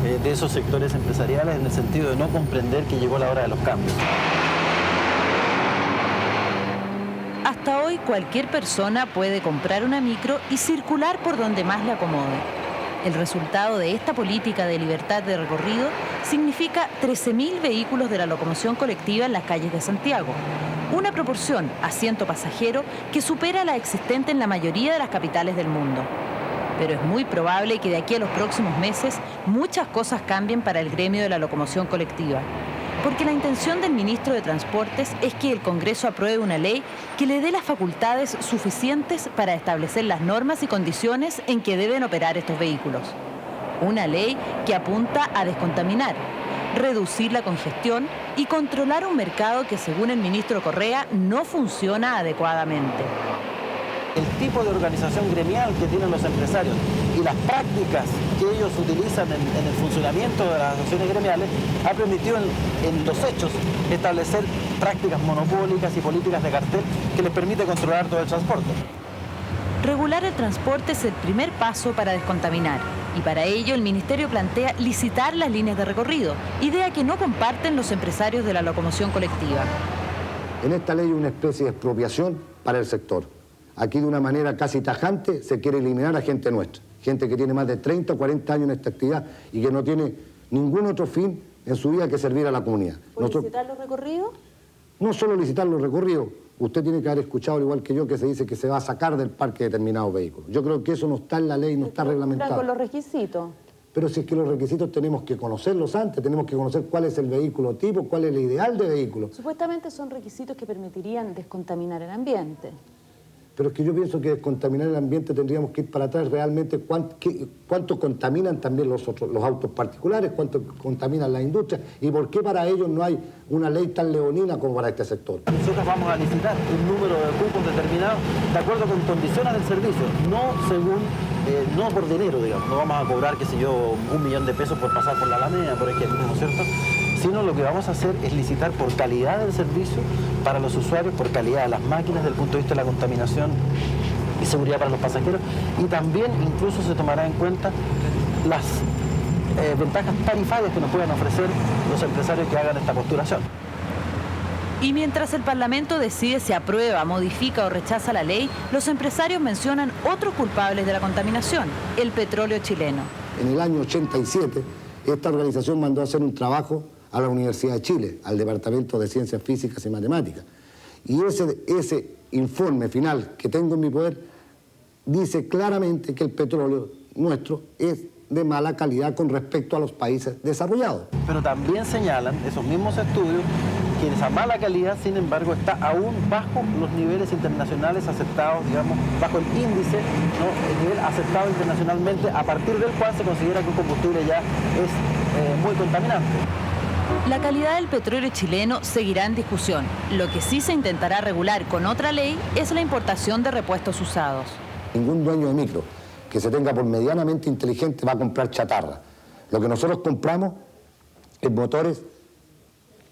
Speaker 3: de esos sectores empresariales en el sentido de no comprender que llegó la hora de los cambios.
Speaker 7: Hasta hoy cualquier persona puede comprar una micro y circular por donde más le acomode. El resultado de esta política de libertad de recorrido significa 13.000 vehículos de la locomoción colectiva en las calles de Santiago, una proporción asiento pasajero que supera la existente en la mayoría de las capitales del mundo. Pero es muy probable que de aquí a los próximos meses muchas cosas cambien para el gremio de la locomoción colectiva, porque la intención del ministro de Transportes es que el Congreso apruebe una ley que le dé las facultades suficientes para establecer las normas y condiciones en que deben operar estos vehículos. Una ley que apunta a descontaminar, reducir la congestión y controlar un mercado que, según el ministro Correa, no funciona adecuadamente.
Speaker 3: El tipo de organización gremial que tienen los empresarios y las prácticas que ellos utilizan en el funcionamiento de las asociaciones gremiales ha permitido en los hechos establecer prácticas monopólicas y políticas de cartel que les permite controlar todo el transporte.
Speaker 7: Regular el transporte es el primer paso para descontaminar y para ello el Ministerio plantea licitar las líneas de recorrido, idea que no comparten los empresarios de la locomoción colectiva.
Speaker 4: En esta ley hay una especie de expropiación para el sector. Aquí de una manera casi tajante se quiere eliminar a gente nuestra, gente que tiene más de 30 o 40 años en esta actividad y que no tiene ningún otro fin en su vida que servir a la comunidad.
Speaker 23: ¿Por licitar los recorridos?
Speaker 4: No solo licitar los recorridos, usted tiene que haber escuchado, al igual que yo, que se dice que se va a sacar del parque determinados vehículos. Yo creo que eso no está en la ley, no está reglamentado.
Speaker 2: Con los requisitos.
Speaker 4: Pero si es que los requisitos tenemos que conocerlos antes, tenemos que conocer cuál es el vehículo tipo, cuál es el ideal de vehículo.
Speaker 2: Supuestamente son requisitos que permitirían descontaminar el ambiente.
Speaker 4: Pero es que yo pienso que descontaminar el ambiente tendríamos que ir para atrás realmente cuánto contaminan también los autos particulares, cuánto contaminan la industria y por qué para ellos no hay una ley tan leonina como para este sector.
Speaker 3: Nosotros vamos a licitar un número de cupos determinado de acuerdo con condiciones del servicio, no según, no por dinero, digamos. No vamos a cobrar, qué sé yo, 1 millón de pesos por pasar por la Alameda, por ejemplo, ¿no es cierto? Sino lo que vamos a hacer es licitar por calidad del servicio para los usuarios, por calidad de las máquinas, desde el punto de vista de la contaminación y seguridad para los pasajeros, y también incluso se tomará en cuenta las ventajas tarifarias que nos puedan ofrecer los empresarios que hagan esta postulación.
Speaker 7: Y mientras el Parlamento decide si aprueba, modifica o rechaza la ley, los empresarios mencionan otros culpables de la contaminación, el petróleo chileno.
Speaker 4: En el año 87, esta organización mandó a hacer un trabajo a la Universidad de Chile, al Departamento de Ciencias Físicas y Matemáticas. Y ese informe final que tengo en mi poder dice claramente que el petróleo nuestro es de mala calidad con respecto a los países desarrollados.
Speaker 3: Pero también señalan esos mismos estudios que esa mala calidad, sin embargo, está aún bajo los niveles internacionales aceptados, digamos, bajo el índice, ¿no? El nivel aceptado internacionalmente, a partir del cual se considera que un combustible ya es muy contaminante.
Speaker 7: La calidad del petróleo chileno seguirá en discusión. Lo que sí se intentará regular con otra ley es la importación de repuestos usados.
Speaker 4: Ningún dueño de micro que se tenga por medianamente inteligente va a comprar chatarra. Lo que nosotros compramos es motores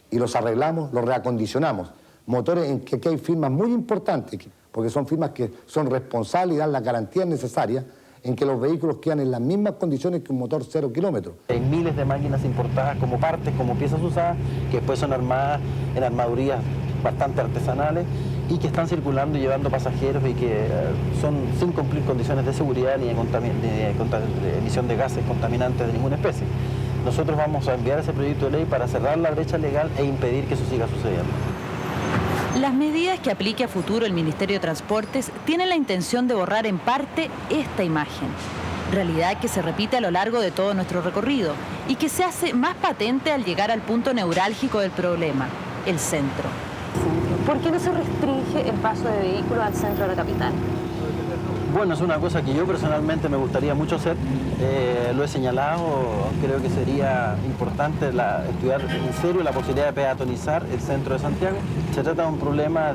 Speaker 4: y los arreglamos, los reacondicionamos. Motores en que aquí hay firmas muy importantes, porque son firmas que son responsables y dan las garantías necesarias en que los vehículos quedan en las mismas condiciones que un motor 0 kilómetros.
Speaker 3: Hay miles de máquinas importadas como partes, como piezas usadas, que después son armadas en armadurías bastante artesanales y que están circulando y llevando pasajeros y que son sin cumplir condiciones de seguridad ni de emisión de gases contaminantes de ninguna especie. Nosotros vamos a enviar ese proyecto de ley para cerrar la brecha legal e impedir que eso siga sucediendo.
Speaker 7: Las medidas que aplique a futuro el Ministerio de Transportes tienen la intención de borrar en parte esta imagen, realidad que se repite a lo largo de todo nuestro recorrido y que se hace más patente al llegar al punto neurálgico del problema, el centro.
Speaker 2: ¿Por qué no se restringe el paso de vehículos al centro de la capital?
Speaker 3: Bueno, es una cosa que yo personalmente me gustaría mucho hacer, lo he señalado, creo que sería importante estudiar en serio la posibilidad de peatonizar el centro de Santiago. Se trata de un problema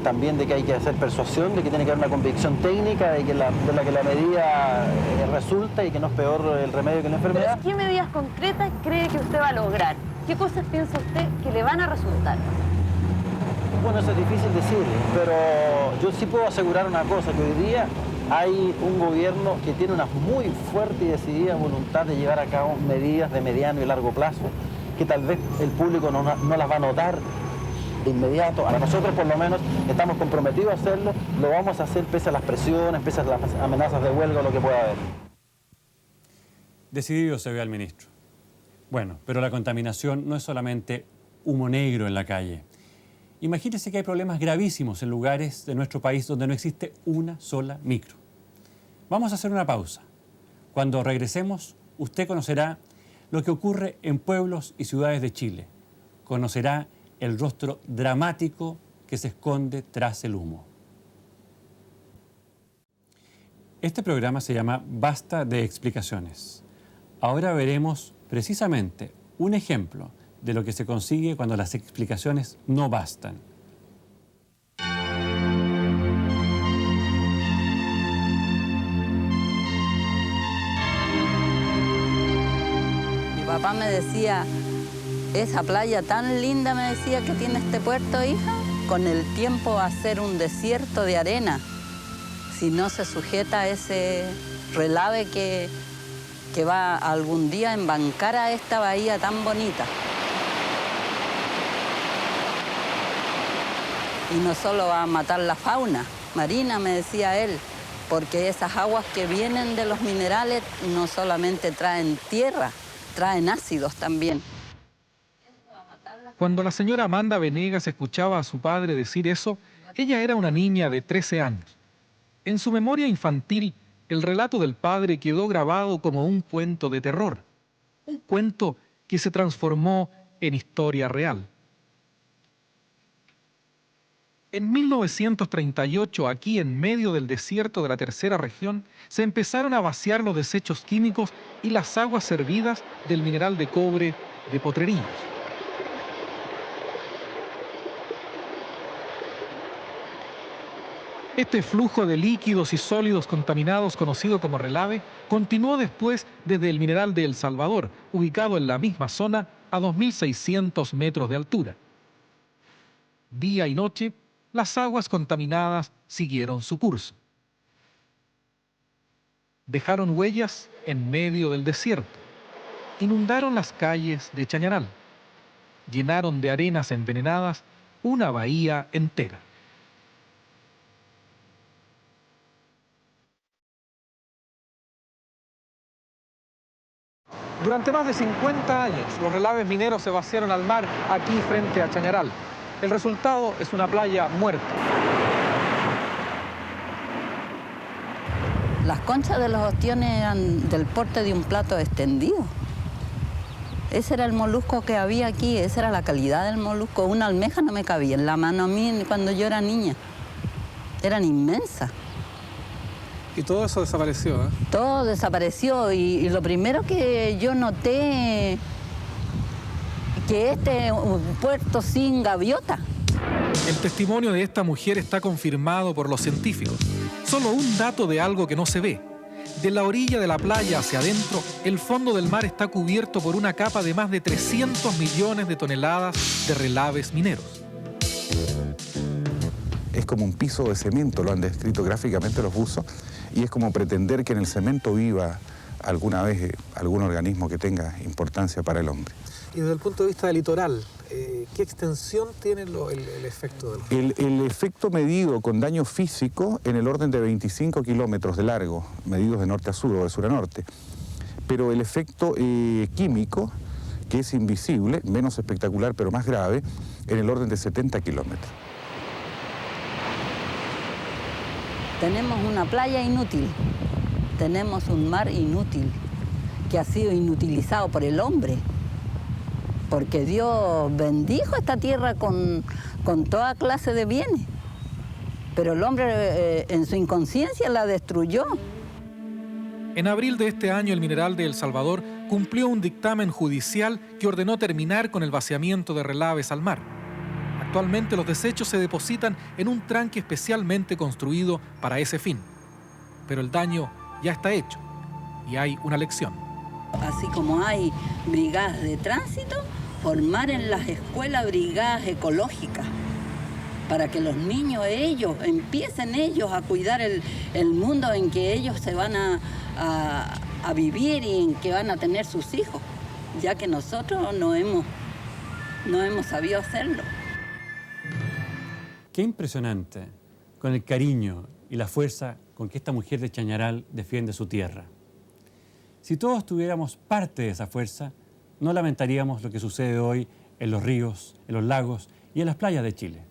Speaker 3: también de que hay que hacer persuasión, de que tiene que haber una convicción técnica, de la que la medida resulta y que no es peor el remedio que la enfermedad.
Speaker 2: ¿Qué medidas concretas cree que usted va a lograr? ¿Qué cosas piensa usted que le van a resultar?
Speaker 3: Bueno, eso es difícil decir, pero yo sí puedo asegurar una cosa, que hoy día hay un gobierno que tiene una muy fuerte y decidida voluntad de llevar a cabo medidas de mediano y largo plazo, que tal vez el público no las va a notar de inmediato. Ahora nosotros por lo menos estamos comprometidos a hacerlo, lo vamos a hacer pese a las presiones, pese a las amenazas de huelga o lo que pueda haber.
Speaker 1: Decidido se ve al ministro. Bueno, pero la contaminación no es solamente humo negro en la calle. Imagínese que hay problemas gravísimos en lugares de nuestro país donde no existe una sola micro. Vamos a hacer una pausa. Cuando regresemos, usted conocerá lo que ocurre en pueblos y ciudades de Chile. Conocerá el rostro dramático que se esconde tras el humo. Este programa se llama Basta de explicaciones. Ahora veremos precisamente un ejemplo de lo que se consigue cuando las explicaciones no bastan.
Speaker 5: Mi papá me decía, esa playa tan linda, me decía, que tiene este puerto, hija, con el tiempo va a ser un desierto de arena si no se sujeta a ese relave que va algún día a embancar a esta bahía tan bonita. Y no solo va a matar la fauna marina, me decía él, porque esas aguas que vienen de los minerales no solamente traen tierra, traen ácidos también.
Speaker 10: Cuando la señora Amanda Venegas escuchaba a su padre decir eso, Ella era una niña de 13 años. En su memoria infantil, el relato del padre quedó grabado como un cuento de terror. Un cuento que se transformó en historia real. En 1938, aquí en medio del desierto de la tercera región, se empezaron a vaciar los desechos químicos y las aguas servidas del mineral de cobre de Potrerillos. Este flujo de líquidos y sólidos contaminados, conocido como relave, continuó después desde el mineral de El Salvador, ubicado en la misma zona a 2.600 metros de altura. Día y noche, las aguas contaminadas siguieron su curso. Dejaron huellas en medio del desierto. Inundaron las calles de Chañaral. Llenaron de arenas envenenadas una bahía entera. Durante más de 50 años, los relaves mineros se vaciaron al mar aquí frente a Chañaral. El resultado es una playa muerta.
Speaker 5: Las conchas de los ostiones eran del porte de un plato extendido. Ese era el molusco que había aquí, esa era la calidad del molusco. Una almeja no me cabía en la mano a mí cuando yo era niña. Eran inmensas.
Speaker 10: Y todo eso desapareció, ¿eh?
Speaker 5: Todo desapareció y lo primero que yo noté que este es un puerto sin gaviota.
Speaker 10: El testimonio de esta mujer está confirmado por los científicos. Solo un dato de algo que no se ve. De la orilla de la playa hacia adentro, el fondo del mar está cubierto por una capa de más de 300 millones de toneladas de relaves mineros.
Speaker 6: Es como un piso de cemento, lo han descrito gráficamente los buzos, y es como pretender que en el cemento viva alguna vez algún organismo que tenga importancia para el hombre.
Speaker 10: Y desde el punto de vista del litoral, ¿qué extensión tiene el efecto del
Speaker 6: El efecto medido con daño físico en el orden de 25 kilómetros de largo, medidos de norte a sur o de sur a norte. Pero el efecto químico, que es invisible, menos espectacular pero más grave, en el orden de 70 kilómetros.
Speaker 5: Tenemos una playa inútil, tenemos un mar inútil, que ha sido inutilizado por el hombre, porque Dios bendijo esta tierra con toda clase de bienes, pero el hombre en su inconsciencia la destruyó.
Speaker 10: En abril de este año, el mineral de El Salvador cumplió un dictamen judicial que ordenó terminar con el vaciamiento de relaves al mar. Actualmente los desechos se depositan en un tranque especialmente construido para ese fin. Pero el daño ya está hecho y hay una lección.
Speaker 5: Así como hay brigadas de tránsito, formar en las escuelas brigadas ecológicas para que los niños empiecen ellos a cuidar el mundo en que ellos se van a vivir y en que van a tener sus hijos, ya que nosotros no hemos sabido hacerlo.
Speaker 1: Qué impresionante, con el cariño y la fuerza con que esta mujer de Chañaral defiende su tierra. Si todos tuviéramos parte de esa fuerza, no lamentaríamos lo que sucede hoy en los ríos, en los lagos y en las playas de Chile.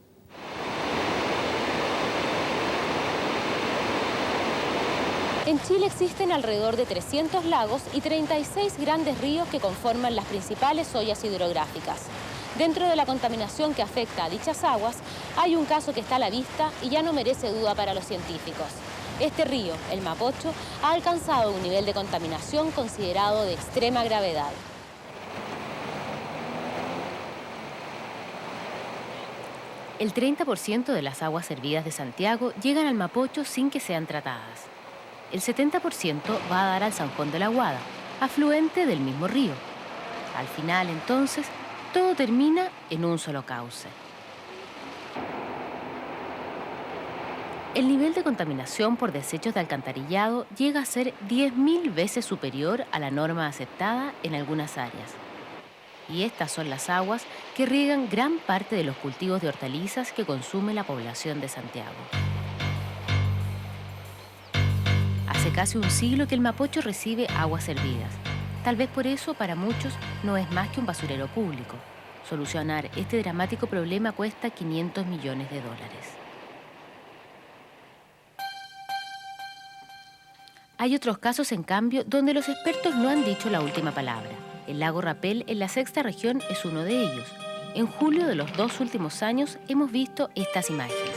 Speaker 17: En Chile existen alrededor de 300 lagos y 36 grandes ríos que conforman las principales ollas hidrográficas. Dentro de la contaminación que afecta a dichas aguas, hay un caso que está a la vista y ya no merece duda para los científicos. Este río, el Mapocho, ha alcanzado un nivel de contaminación considerado de extrema gravedad. El 30% de las aguas servidas de Santiago llegan al Mapocho sin que sean tratadas. El 70% va a dar al San Juan de la Aguada, afluente del mismo río. Al final, entonces, todo termina en un solo cauce. El nivel de contaminación por desechos de alcantarillado llega a ser 10.000 veces superior a la norma aceptada en algunas áreas. Y estas son las aguas que riegan gran parte de los cultivos de hortalizas que consume la población de Santiago. Hace casi un siglo que el Mapocho recibe aguas servidas. Tal vez por eso para muchos no es más que un basurero público. Solucionar este dramático problema cuesta $500 millones. Hay otros casos, en cambio, donde los expertos no han dicho la última palabra. El lago Rapel, en la sexta región, es uno de ellos. En julio de los 2 últimos años hemos visto estas imágenes.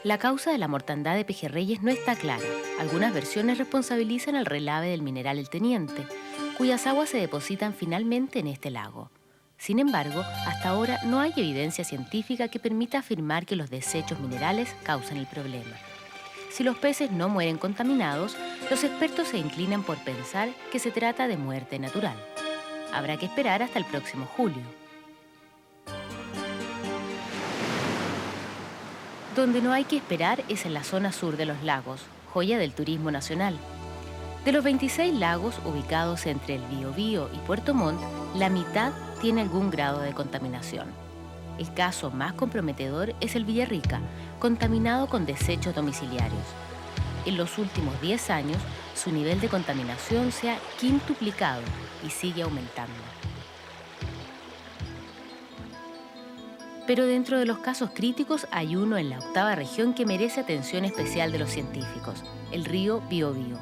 Speaker 17: La causa de la mortandad de pejerreyes no está clara. Algunas versiones responsabilizan al relave del mineral El Teniente, cuyas aguas se depositan finalmente en este lago. Sin embargo, hasta ahora no hay evidencia científica que permita afirmar que los desechos minerales causan el problema. Si los peces no mueren contaminados, los expertos se inclinan por pensar que se trata de muerte natural. Habrá que esperar hasta el próximo julio. Donde no hay que esperar es en la zona sur de los lagos, joya del turismo nacional. De los 26 lagos ubicados entre el Biobío y Puerto Montt, la mitad tiene algún grado de contaminación. El caso más comprometedor es el Villarrica, contaminado con desechos domiciliarios. En los últimos 10 años, su nivel de contaminación se ha quintuplicado y sigue aumentando. Pero dentro de los casos críticos hay uno en la 8ª región que merece atención especial de los científicos, el río Biobío.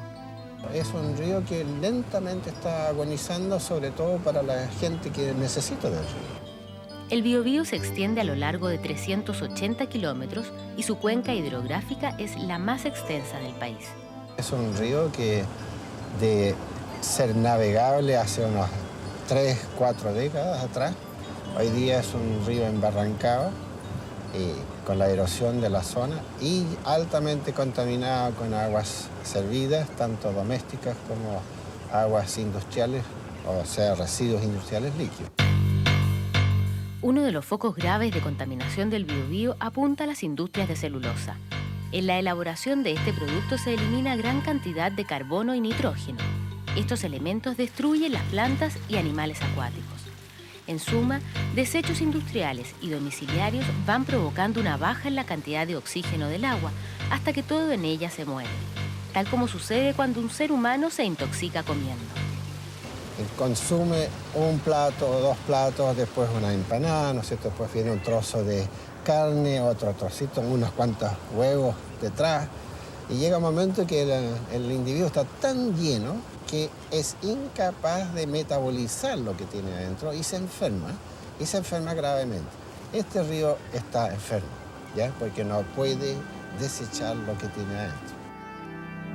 Speaker 11: Es un río que lentamente está agonizando, sobre todo para la gente que necesita del río.
Speaker 17: El Biobío se extiende a lo largo de 380 kilómetros y su cuenca hidrográfica es la más extensa del país.
Speaker 11: Es un río que, de ser navegable hace unos 3-4 décadas atrás, hoy día es un río embarrancado con la erosión de la zona y altamente contaminado con aguas servidas, tanto domésticas como aguas industriales, o sea, residuos industriales líquidos.
Speaker 17: Uno de los focos graves de contaminación del Biobío apunta a las industrias de celulosa. En la elaboración de este producto se elimina gran cantidad de carbono y nitrógeno. Estos elementos destruyen las plantas y animales acuáticos. En suma, desechos industriales y domiciliarios van provocando una baja en la cantidad de oxígeno del agua hasta que todo en ella se muere, tal como sucede cuando un ser humano se intoxica comiendo.
Speaker 11: Consume un plato o 2 platos, después una empanada, ¿no es cierto? Después viene un trozo de carne, otro trocito, unos cuantos huevos detrás. Y llega un momento que el individuo está tan lleno que es incapaz de metabolizar lo que tiene adentro y se enferma gravemente. Este río está enfermo, ¿ya? Porque no puede desechar lo que tiene adentro.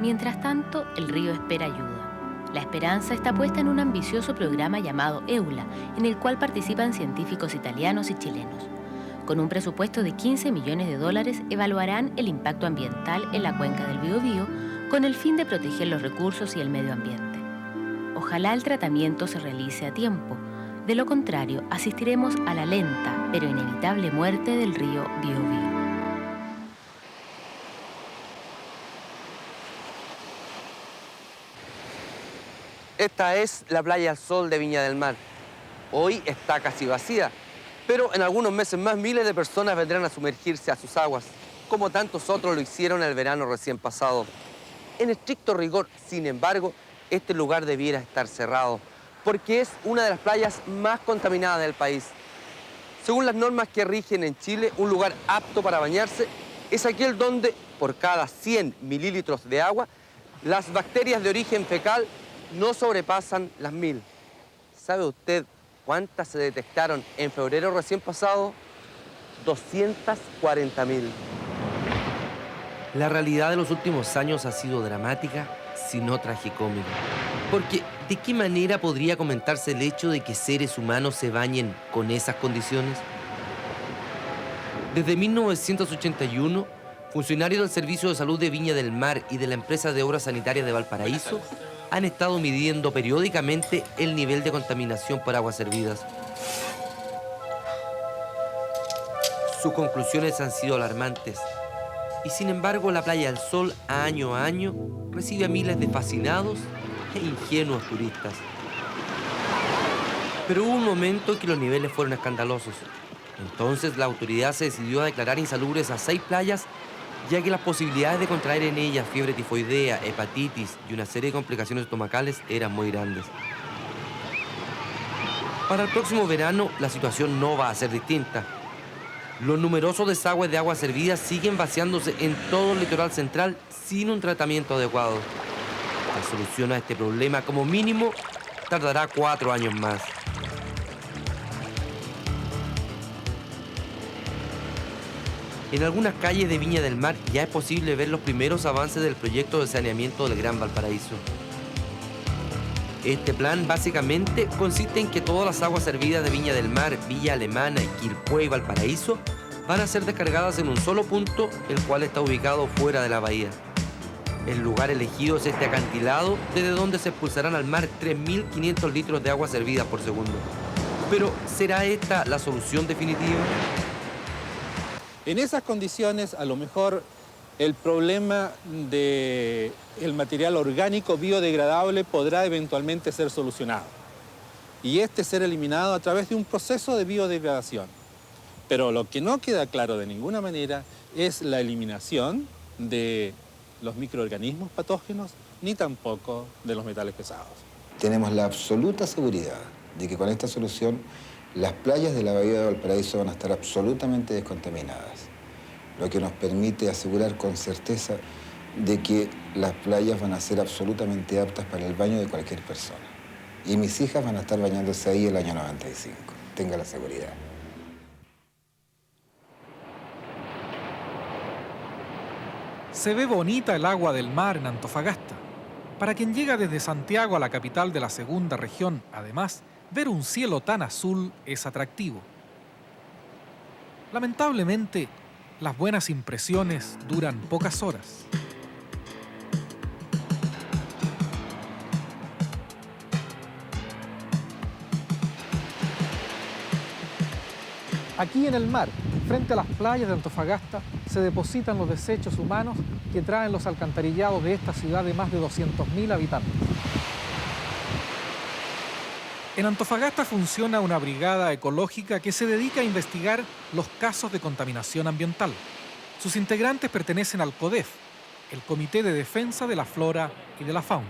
Speaker 17: Mientras tanto, el río espera ayuda. La esperanza está puesta en un ambicioso programa llamado EULA, en el cual participan científicos italianos y chilenos. Con un presupuesto de $15 millones, evaluarán el impacto ambiental en la cuenca del Biobío con el fin de proteger los recursos y el medio ambiente. Ojalá el tratamiento se realice a tiempo. De lo contrario, asistiremos a la lenta pero inevitable muerte del río Biobío.
Speaker 12: Esta es la Playa del Sol de Viña del Mar. Hoy está casi vacía, pero en algunos meses más miles de personas vendrán a sumergirse a sus aguas, como tantos otros lo hicieron el verano recién pasado. En estricto rigor, sin embargo, este lugar debiera estar cerrado, porque es una de las playas más contaminadas del país. Según las normas que rigen en Chile, un lugar apto para bañarse es aquel donde, por cada 100 mililitros de agua, las bacterias de origen fecal no sobrepasan las 1000. ¿Sabe usted cuántas se detectaron en febrero recién pasado? 240.000.
Speaker 13: La realidad de los últimos años ha sido dramática, si no tragicómica. Porque, ¿de qué manera podría comentarse el hecho de que seres humanos se bañen con esas condiciones? Desde 1981, funcionarios del Servicio de Salud de Viña del Mar y de la Empresa de Obras Sanitarias de Valparaíso han estado midiendo periódicamente el nivel de contaminación por aguas servidas. Sus conclusiones han sido alarmantes. Y sin embargo, la Playa del Sol, año a año, recibe a miles de fascinados e ingenuos turistas. Pero hubo un momento en que los niveles fueron escandalosos. Entonces, la autoridad se decidió a declarar insalubres a 6 playas, ya que las posibilidades de contraer en ellas fiebre tifoidea, hepatitis y una serie de complicaciones estomacales eran muy grandes. Para el próximo verano, la situación no va a ser distinta. Los numerosos desagües de agua servida siguen vaciándose en todo el litoral central sin un tratamiento adecuado. La solución a este problema, como mínimo, tardará 4 años más. En algunas calles de Viña del Mar ya es posible ver los primeros avances del proyecto de saneamiento del Gran Valparaíso. Este plan básicamente consiste en que todas las aguas servidas de Viña del Mar, Villa Alemana, Quilpué y Valparaíso van a ser descargadas en un solo punto, el cual está ubicado fuera de la bahía. El lugar elegido es este acantilado, desde donde se expulsarán al mar 3.500 litros de agua servida por segundo. Pero, ¿será esta la solución definitiva?
Speaker 14: En esas condiciones, a lo mejor el problema del material orgánico biodegradable podrá eventualmente ser solucionado. Y este ser eliminado a través de un proceso de biodegradación. Pero lo que no queda claro de ninguna manera es la eliminación de los microorganismos patógenos, ni tampoco de los metales pesados.
Speaker 15: Tenemos la absoluta seguridad de que con esta solución las playas de la Bahía de Valparaíso van a estar absolutamente descontaminadas, lo que nos permite asegurar con certeza de que las playas van a ser absolutamente aptas para el baño de cualquier persona. Y mis hijas van a estar bañándose ahí el año 95, tenga la seguridad.
Speaker 10: Se ve bonita el agua del mar en Antofagasta. Para quien llega desde Santiago a la capital de la segunda región, además, ver un cielo tan azul es atractivo. Lamentablemente, las buenas impresiones duran pocas horas. Aquí en el mar, frente a las playas de Antofagasta, se depositan los desechos humanos que traen los alcantarillados de esta ciudad de más de 200.000 habitantes. En Antofagasta funciona una brigada ecológica que se dedica a investigar los casos de contaminación ambiental. Sus integrantes pertenecen al CODEF, el Comité de Defensa de la Flora y de la Fauna.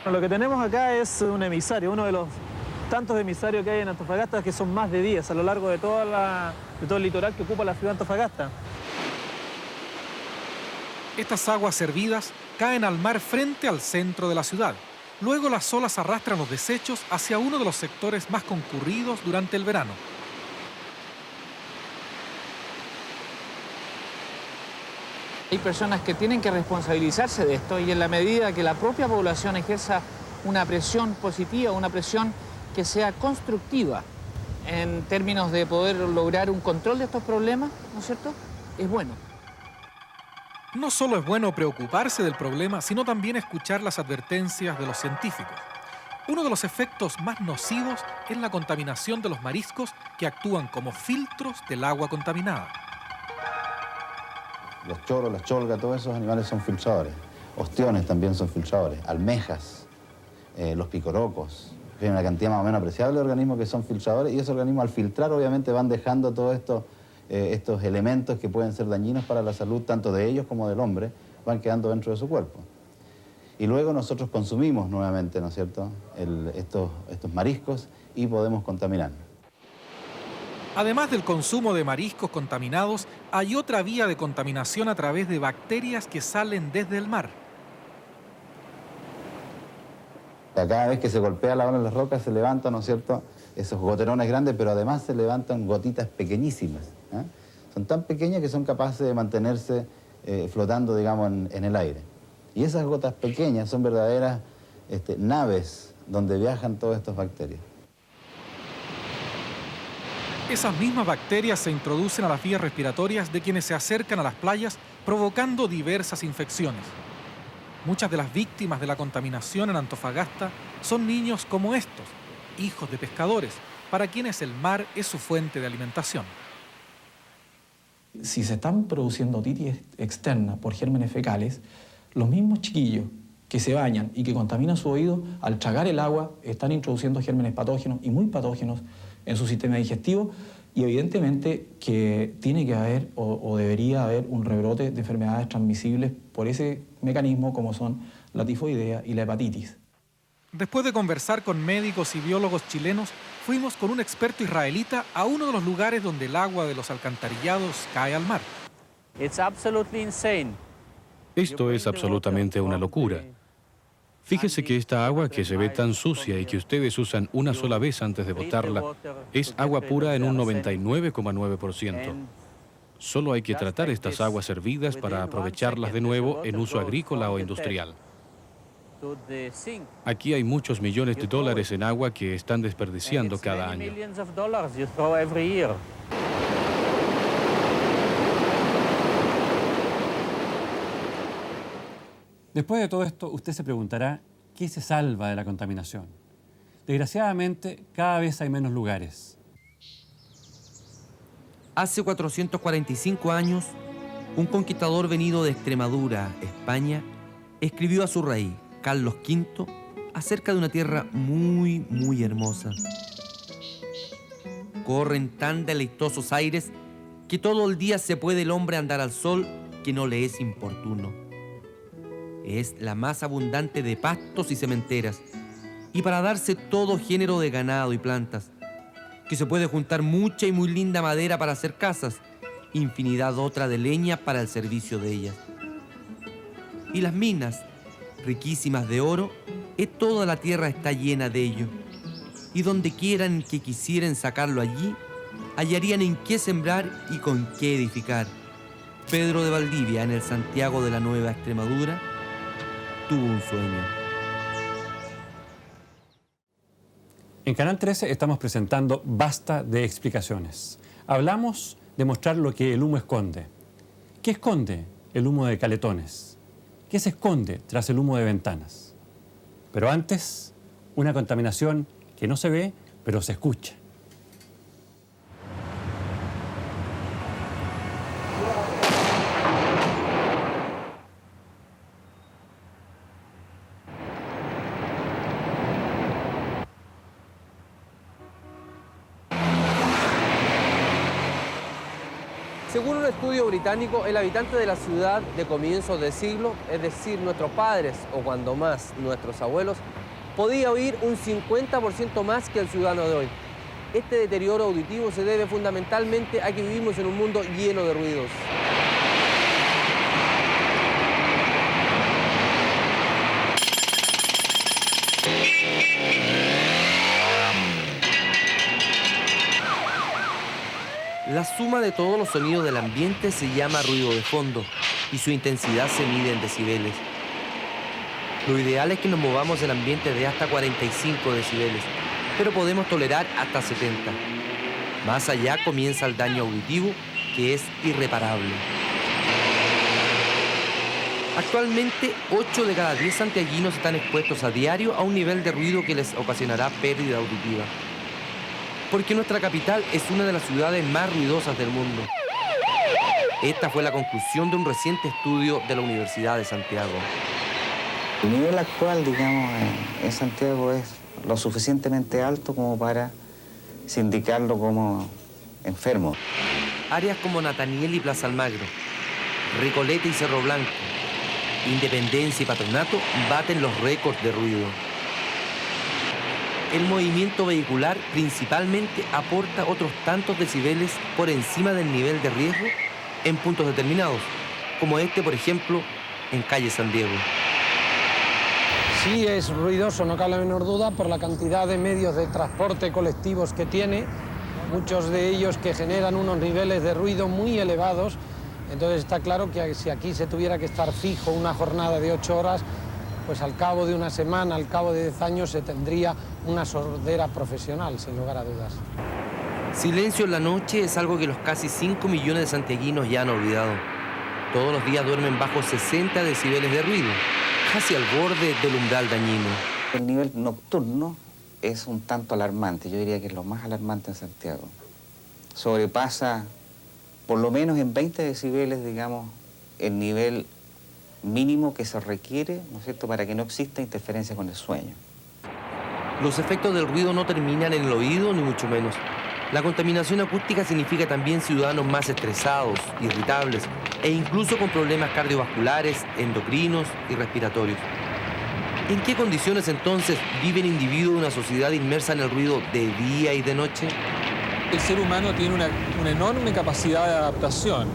Speaker 16: Lo que tenemos acá es un emisario, uno de los tantos emisarios que hay en Antofagasta, que son más de 10 a lo largo de todo el litoral que ocupa la ciudad de Antofagasta.
Speaker 10: Estas aguas servidas caen al mar frente al centro de la ciudad. Luego las olas arrastran los desechos hacia uno de los sectores más concurridos durante el verano.
Speaker 24: Hay personas que tienen que responsabilizarse de esto y en la medida que la propia población ejerza una presión positiva, una presión que sea constructiva en términos de poder lograr un control de estos problemas, ¿no es cierto?, es bueno.
Speaker 10: No solo es bueno preocuparse del problema, sino también escuchar las advertencias de los científicos. Uno de los efectos más nocivos es la contaminación de los mariscos que actúan como filtros del agua contaminada.
Speaker 25: Los choros, las cholgas, todos esos animales son filtradores. Ostiones también son filtradores, almejas, los picorocos. Hay una cantidad más o menos apreciable de organismos que son filtradores y esos organismos al filtrar obviamente van dejando todos estos elementos que pueden ser dañinos para la salud tanto de ellos como del hombre, van quedando dentro de su cuerpo. Y luego nosotros consumimos nuevamente, ¿no es cierto?, estos mariscos y podemos contaminarnos.
Speaker 10: Además del consumo de mariscos contaminados, hay otra vía de contaminación a través de bacterias que salen desde el mar.
Speaker 25: Cada vez que se golpea la ola en las rocas se levantan, ¿no es cierto?, esos goterones grandes, pero además se levantan gotitas pequeñísimas. Son tan pequeñas que son capaces de mantenerse flotando, digamos, en el aire. Y esas gotas pequeñas son verdaderas naves donde viajan todas estas bacterias.
Speaker 10: Esas mismas bacterias se introducen a las vías respiratorias de quienes se acercan a las playas, provocando diversas infecciones. Muchas de las víctimas de la contaminación en Antofagasta son niños como estos, hijos de pescadores, para quienes el mar es su fuente de alimentación.
Speaker 26: Si se están produciendo otitis externa por gérmenes fecales, los mismos chiquillos que se bañan y que contaminan su oído, al tragar el agua, están introduciendo gérmenes patógenos y muy patógenos en su sistema digestivo y evidentemente que tiene que haber o debería haber un rebrote de enfermedades transmisibles por ese mecanismo como son la tifoidea y la hepatitis.
Speaker 10: Después de conversar con médicos y biólogos chilenos, fuimos con un experto israelita a uno de los lugares donde el agua de los alcantarillados cae al mar.
Speaker 8: Esto es absolutamente una locura. Fíjese que esta agua que se ve tan sucia y que ustedes usan una sola vez antes de botarla, es agua pura en un 99,9%. Solo hay que tratar estas aguas hervidas para aprovecharlas de nuevo en uso agrícola o industrial. Aquí hay muchos millones de dólares en agua que están desperdiciando cada año.
Speaker 1: Después de todo esto, usted se preguntará, ¿qué se salva de la contaminación? Desgraciadamente, cada vez hay menos lugares.
Speaker 13: Hace 445 años, un conquistador venido de Extremadura, España, escribió a su rey, Carlos V, acerca de una tierra muy, muy hermosa. Corren tan deleitosos aires que todo el día se puede el hombre andar al sol que no le es importuno. Es la más abundante de pastos y sementeras, y para darse todo género de ganado y plantas, que se puede juntar mucha y muy linda madera para hacer casas, infinidad otra de leña para el servicio de ellas. Y las minas, riquísimas de oro, toda la tierra está llena de ello, y donde quieran que quisieran sacarlo allí, hallarían en qué sembrar y con qué edificar. Pedro de Valdivia, en el Santiago de la Nueva Extremadura, tuvo un sueño.
Speaker 1: En Canal 13 estamos presentando Basta de Explicaciones. Hablamos de mostrar lo que el humo esconde. ¿Qué esconde el humo de caletones? ¿Qué se esconde tras el humo de ventanas? Pero antes, una contaminación que no se ve, pero se escucha.
Speaker 12: Según un estudio británico, el habitante de la ciudad de comienzos de siglo, es decir, nuestros padres o cuando más nuestros abuelos, podía oír un 50% más que el ciudadano de hoy. Este deterioro auditivo se debe fundamentalmente a que vivimos en un mundo lleno de ruidos. La suma de todos los sonidos del ambiente se llama ruido de fondo y su intensidad se mide en decibeles. Lo ideal es que nos movamos el ambiente de hasta 45 decibeles, pero podemos tolerar hasta 70. Más allá comienza el daño auditivo, que es irreparable. Actualmente, 8 de cada 10 santiaguinos están expuestos a diario a un nivel de ruido que les ocasionará pérdida auditiva. Porque nuestra capital es una de las ciudades más ruidosas del mundo. Esta fue la conclusión de un reciente estudio de la Universidad de Santiago.
Speaker 25: El nivel actual, digamos, en Santiago es lo suficientemente alto como para sindicarlo como enfermo.
Speaker 13: Áreas como Nataniel y Plaza Almagro, Recoleta y Cerro Blanco, Independencia y Patronato baten los récords de ruido. El movimiento vehicular principalmente aporta otros tantos decibeles por encima del nivel de riesgo en puntos determinados, como este, por ejemplo, en calle San Diego.
Speaker 9: Sí, es ruidoso, no cabe la menor duda, por la cantidad de medios de transporte colectivos que tiene, muchos de ellos que generan unos niveles de ruido muy elevados. Entonces está claro que si aquí se tuviera que estar fijo una jornada de 8 horas, pues al cabo de una semana, al cabo de 10 años, se tendría una sordera profesional, sin lugar a dudas.
Speaker 13: Silencio en la noche es algo que los casi 5 millones de santiaguinos ya han olvidado. Todos los días duermen bajo 60 decibeles de ruido, casi al borde del umbral dañino.
Speaker 25: El nivel nocturno es un tanto alarmante, yo diría que es lo más alarmante en Santiago. Sobrepasa, por lo menos en 20 decibeles, digamos, el nivel mínimo que se requiere, ¿no es cierto?, para que no exista interferencia con el sueño.
Speaker 13: Los efectos del ruido no terminan en el oído, ni mucho menos. La contaminación acústica significa también ciudadanos más estresados, irritables e incluso con problemas cardiovasculares, endocrinos y respiratorios. ¿En qué condiciones entonces vive el individuo de una sociedad inmersa en el ruido de día y de noche?
Speaker 18: El ser humano tiene una enorme capacidad de adaptación.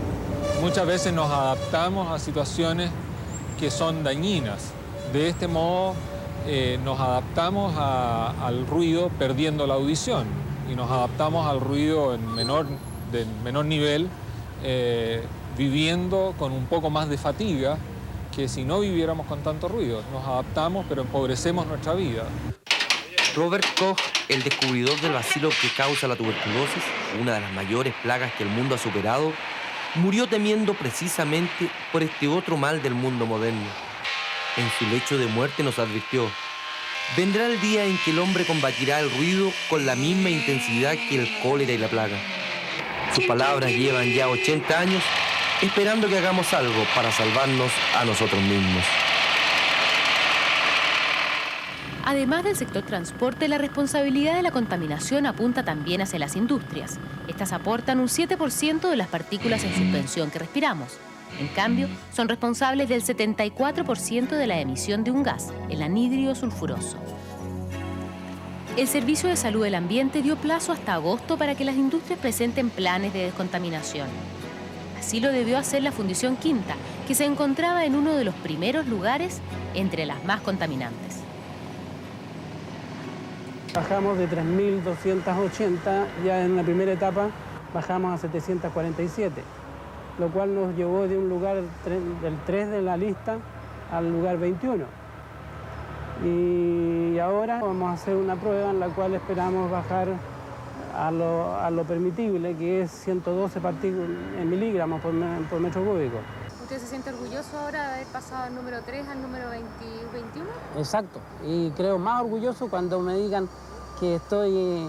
Speaker 18: Muchas veces nos adaptamos a situaciones que son dañinas. De este modo nos adaptamos al ruido perdiendo la audición y nos adaptamos al ruido de menor nivel viviendo con un poco más de fatiga que si no viviéramos con tanto ruido. Nos adaptamos, pero empobrecemos nuestra vida.
Speaker 13: Robert Koch, el descubridor del bacilo que causa la tuberculosis, una de las mayores plagas que el mundo ha superado, murió temiendo precisamente por este otro mal del mundo moderno. En su lecho de muerte nos advirtió: vendrá el día en que el hombre combatirá el ruido con la misma intensidad que el cólera y la plaga. Sus palabras llevan ya 80 años esperando que hagamos algo para salvarnos a nosotros mismos.
Speaker 17: Además del sector transporte, la responsabilidad de la contaminación apunta también hacia las industrias. Estas aportan un 7% de las partículas en suspensión que respiramos. En cambio, son responsables del 74% de la emisión de un gas, el anhídrido sulfuroso. El Servicio de Salud del Ambiente dio plazo hasta agosto para que las industrias presenten planes de descontaminación. Así lo debió hacer la Fundición Quinta, que se encontraba en uno de los primeros lugares entre las más contaminantes.
Speaker 19: Bajamos de 3.280, ya en la primera etapa bajamos a 747, lo cual nos llevó de un lugar del 3 de la lista al lugar 21. Y ahora vamos a hacer una prueba en la cual esperamos bajar a lo permitible, que es 112 miligramos por metro cúbico.
Speaker 20: ¿Usted se siente orgulloso ahora de haber pasado del número 3 al número 21?
Speaker 19: Exacto, y creo más orgulloso cuando me digan que estoy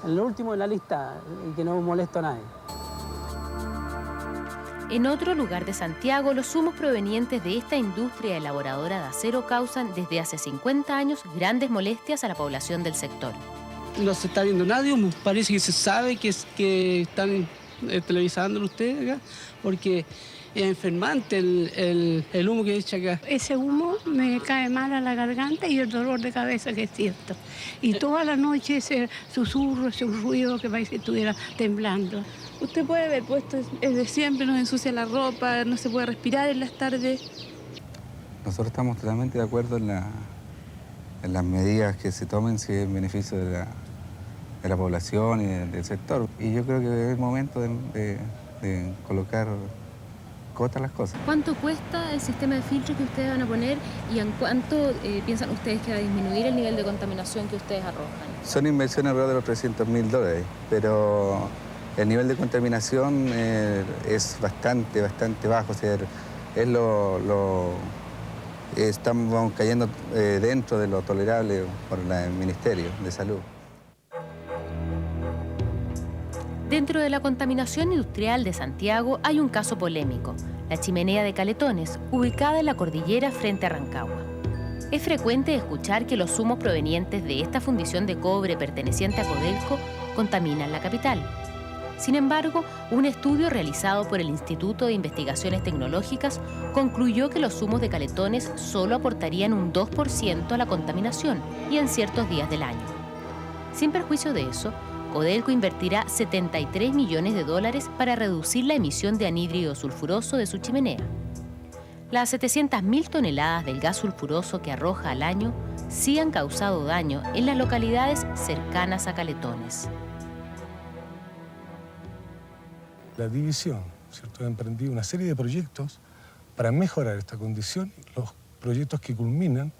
Speaker 19: en lo último de la lista y que no molesto a nadie.
Speaker 17: En otro lugar de Santiago, los humos provenientes de esta industria elaboradora de acero causan desde hace 50 años grandes molestias a la población del sector.
Speaker 19: No se está viendo nadie, parece que se sabe que están televisándolo ustedes acá, porque es enfermante el humo que echa acá.
Speaker 21: Ese humo me cae mal a la garganta y el dolor de cabeza que siento. Y toda la noche ese susurro, ese ruido que parece que estuviera temblando.
Speaker 20: Usted puede ver, pues esto es de siempre, nos ensucia la ropa, no se puede respirar en las tardes.
Speaker 22: Nosotros estamos totalmente de acuerdo en las medidas que se tomen si es en beneficio de la población y del sector. Y yo creo que es el momento de colocar cotas a las cosas.
Speaker 20: ¿Cuánto cuesta el sistema de filtro que ustedes van a poner y en cuánto piensan ustedes que va a disminuir el nivel de contaminación que ustedes arrojan?
Speaker 22: Son inversiones alrededor de los $300.000, pero el nivel de contaminación es bastante bajo. O sea, estamos cayendo dentro de lo tolerable por el Ministerio de Salud.
Speaker 17: Dentro de la contaminación industrial de Santiago hay un caso polémico, la chimenea de Caletones, ubicada en la cordillera frente a Rancagua. Es frecuente escuchar que los humos provenientes de esta fundición de cobre perteneciente a Codelco contaminan la capital. Sin embargo, un estudio realizado por el Instituto de Investigaciones Tecnológicas concluyó que los humos de Caletones solo aportarían un 2% a la contaminación y en ciertos días del año. Sin perjuicio de eso, Codelco invertirá $73 millones para reducir la emisión de anhídrido sulfuroso de su chimenea. Las 700.000 toneladas del gas sulfuroso que arroja al año sí han causado daño en las localidades cercanas a Caletones.
Speaker 23: La división, ¿cierto?, ha emprendido una serie de proyectos para mejorar esta condición, los proyectos que culminan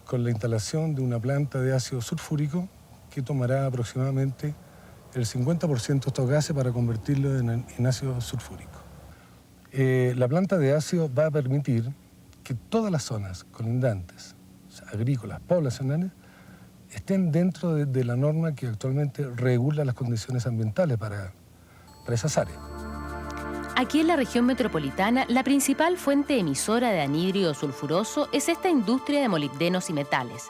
Speaker 23: con la instalación de una planta de ácido sulfúrico que tomará aproximadamente el 50% de estos gases para convertirlo en ácido sulfúrico. La planta de ácido va a permitir que todas las zonas colindantes, o sea, agrícolas, poblacionales, estén dentro de la norma que actualmente regula las condiciones ambientales para esas áreas.
Speaker 17: Aquí en la región metropolitana, la principal fuente emisora de anhídrido sulfuroso es esta industria de molibdenos y metales.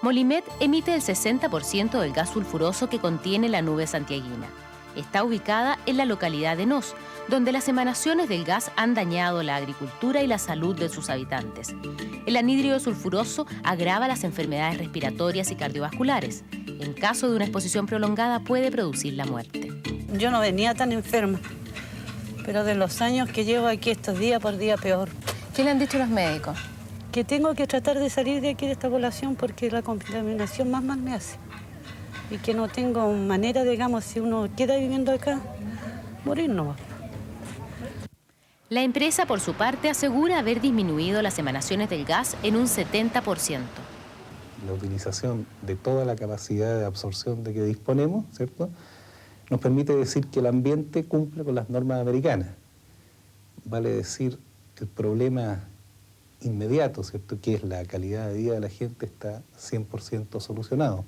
Speaker 17: Molimet emite el 60% del gas sulfuroso que contiene la nube santiaguina. está ubicada en la localidad de Nos, donde las emanaciones del gas han dañado la agricultura y la salud de sus habitantes. El anhídrido sulfuroso agrava las enfermedades respiratorias y cardiovasculares. En caso de una exposición prolongada puede producir la muerte.
Speaker 2: Yo no venía tan enferma, pero de los años que llevo aquí estos días por día peor.
Speaker 20: ¿Qué le han dicho los médicos?
Speaker 2: Que tengo que tratar de salir de aquí de esta población porque la contaminación más mal me hace. Y que no tengo manera, digamos, si uno queda viviendo acá, morir no.
Speaker 17: La empresa, por su parte, asegura haber disminuido las emanaciones del gas en un 70%.
Speaker 23: La utilización de toda la capacidad de absorción de que disponemos, ¿cierto?, nos permite decir que el ambiente cumple con las normas americanas. Vale decir, el problema inmediato, ¿cierto?, que es la calidad de vida de la gente, está 100% solucionado,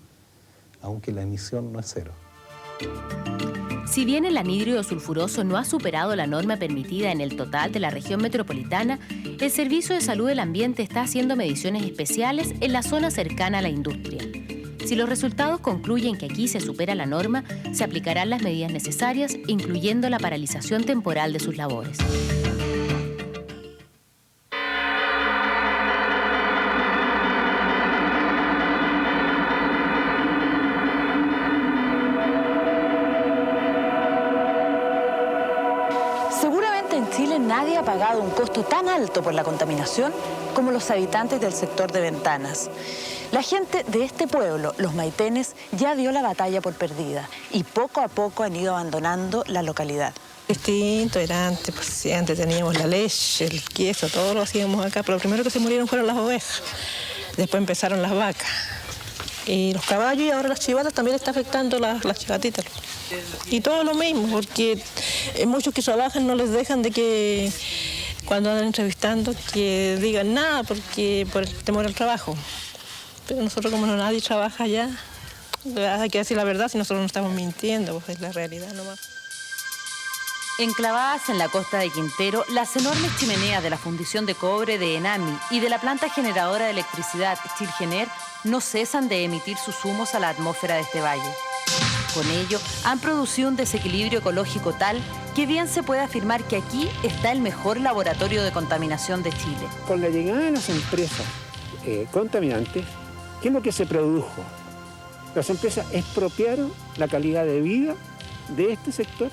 Speaker 23: aunque la emisión no es cero.
Speaker 17: Si bien el anhídrido sulfuroso no ha superado la norma permitida en el total de la región metropolitana, el Servicio de Salud del Ambiente está haciendo mediciones especiales en la zona cercana a la industria. Si los resultados concluyen que aquí se supera la norma, se aplicarán las medidas necesarias, incluyendo la paralización temporal de sus labores.
Speaker 3: Seguramente en Chile nadie ha pagado un costo tan alto por la contaminación como los habitantes del sector de Ventanas. La gente de este pueblo, los maitenes, ya dio la batalla por perdida y poco a poco han ido abandonando la localidad.
Speaker 4: Distinto era antes, pues sí, antes teníamos la leche, el queso, todo lo hacíamos acá, pero lo primero que se murieron fueron las ovejas, después empezaron las vacas y los caballos y ahora las chivatas también está afectando las chivatitas. Y todo lo mismo, porque muchos que trabajan no les dejan de que cuando andan entrevistando que digan nada porque por el temor al trabajo. Pero nosotros como no nadie trabaja allá, hay que decir la verdad si nosotros no estamos mintiendo, pues es la realidad nomás.
Speaker 17: Enclavadas en la costa de Quintero, las enormes chimeneas de la fundición de cobre de Enami y de la planta generadora de electricidad Chilgener no cesan de emitir sus humos a la atmósfera de este valle. Con ello, han producido un desequilibrio ecológico tal que bien se puede afirmar que aquí está el mejor laboratorio de contaminación de Chile.
Speaker 5: Con la llegada de las empresas contaminantes, ¿qué es lo que se produjo? Las empresas expropiaron la calidad de vida de este sector.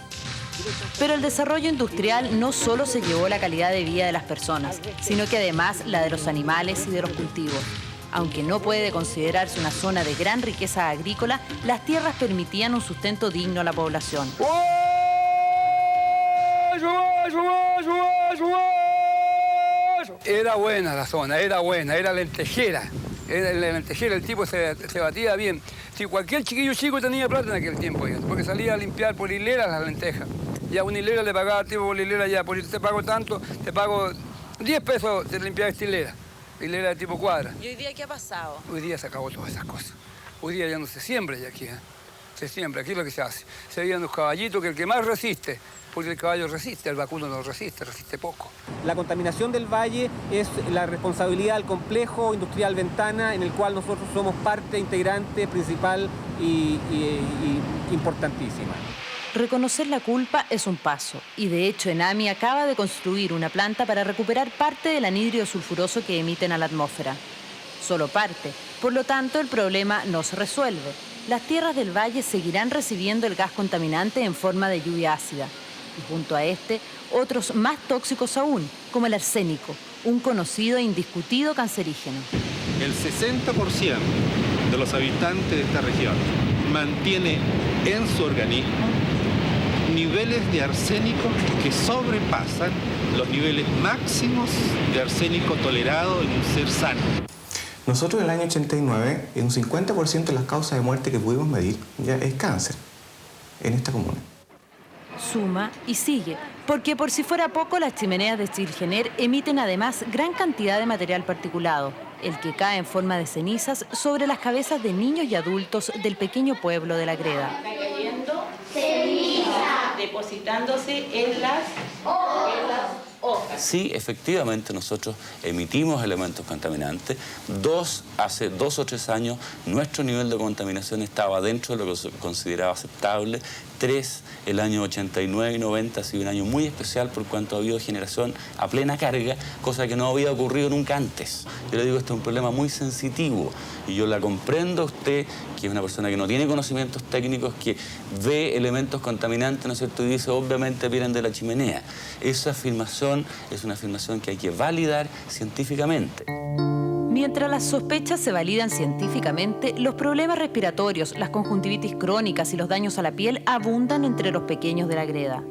Speaker 17: Pero el desarrollo industrial no solo se llevó la calidad de vida de las personas, sino que además la de los animales y de los cultivos. Aunque no puede considerarse una zona de gran riqueza agrícola, las tierras permitían un sustento digno a la población.
Speaker 6: Era buena la zona, era buena, era lentejera. Era la lentejera, el tipo se batía bien. Si cualquier chiquillo chico tenía plata en aquel tiempo, porque salía a limpiar por hileras las lentejas. Y a una hilera le pagaba al tipo por hilera, ya, por te pago tanto, te pago 10 pesos de limpiar esta hilera. Hilera de tipo cuadra.
Speaker 3: ¿Y hoy día qué ha pasado?
Speaker 6: Hoy día se acabó todas esas cosas. Hoy día ya no se siembra ya aquí, se siembra, aquí es lo que se hace. Se veían los caballitos, que el que más resiste, porque el caballo resiste, el vacuno no resiste, resiste poco.
Speaker 7: La contaminación del valle es la responsabilidad del complejo industrial Ventana, en el cual nosotros somos parte integrante, principal y importantísima.
Speaker 17: Reconocer la culpa es un paso, y de hecho Enami acaba de construir una planta para recuperar parte del anhídrido sulfuroso que emiten a la atmósfera. Solo parte, por lo tanto el problema no se resuelve. Las tierras del valle seguirán recibiendo el gas contaminante en forma de lluvia ácida. Y junto a este, otros más tóxicos aún, como el arsénico, un conocido e indiscutido cancerígeno.
Speaker 27: El 60% de los habitantes de esta región mantiene en su organismo niveles de arsénico que sobrepasan los niveles máximos de arsénico tolerado en un ser sano.
Speaker 28: Nosotros en el año 89, en un 50% de las causas de muerte que pudimos medir ya es cáncer en esta comuna.
Speaker 17: Suma y sigue, porque por si fuera poco, las chimeneas de Chilgener emiten además gran cantidad de material particulado, el que cae en forma de cenizas sobre las cabezas de niños y adultos del pequeño pueblo de La Greda.
Speaker 3: Está cayendo ceniza, depositándose en las hojas.
Speaker 29: Sí, efectivamente, nosotros emitimos elementos contaminantes. Hace 2 o 3 años, nuestro nivel de contaminación estaba dentro de lo que se consideraba aceptable, estrés. El año 89 y 90 ha sido un año muy especial por cuanto ha habido generación a plena carga, cosa que no había ocurrido nunca antes. Yo le digo, esto es un problema muy sensitivo y yo la comprendo a usted, que es una persona que no tiene conocimientos técnicos, que ve elementos contaminantes, ¿no es cierto?, y dice, obviamente vienen de la chimenea. Esa afirmación es una afirmación que hay que validar científicamente.
Speaker 17: Mientras las sospechas se validan científicamente, los problemas respiratorios, las conjuntivitis crónicas y los daños a la piel abundan entre los pequeños de la greda.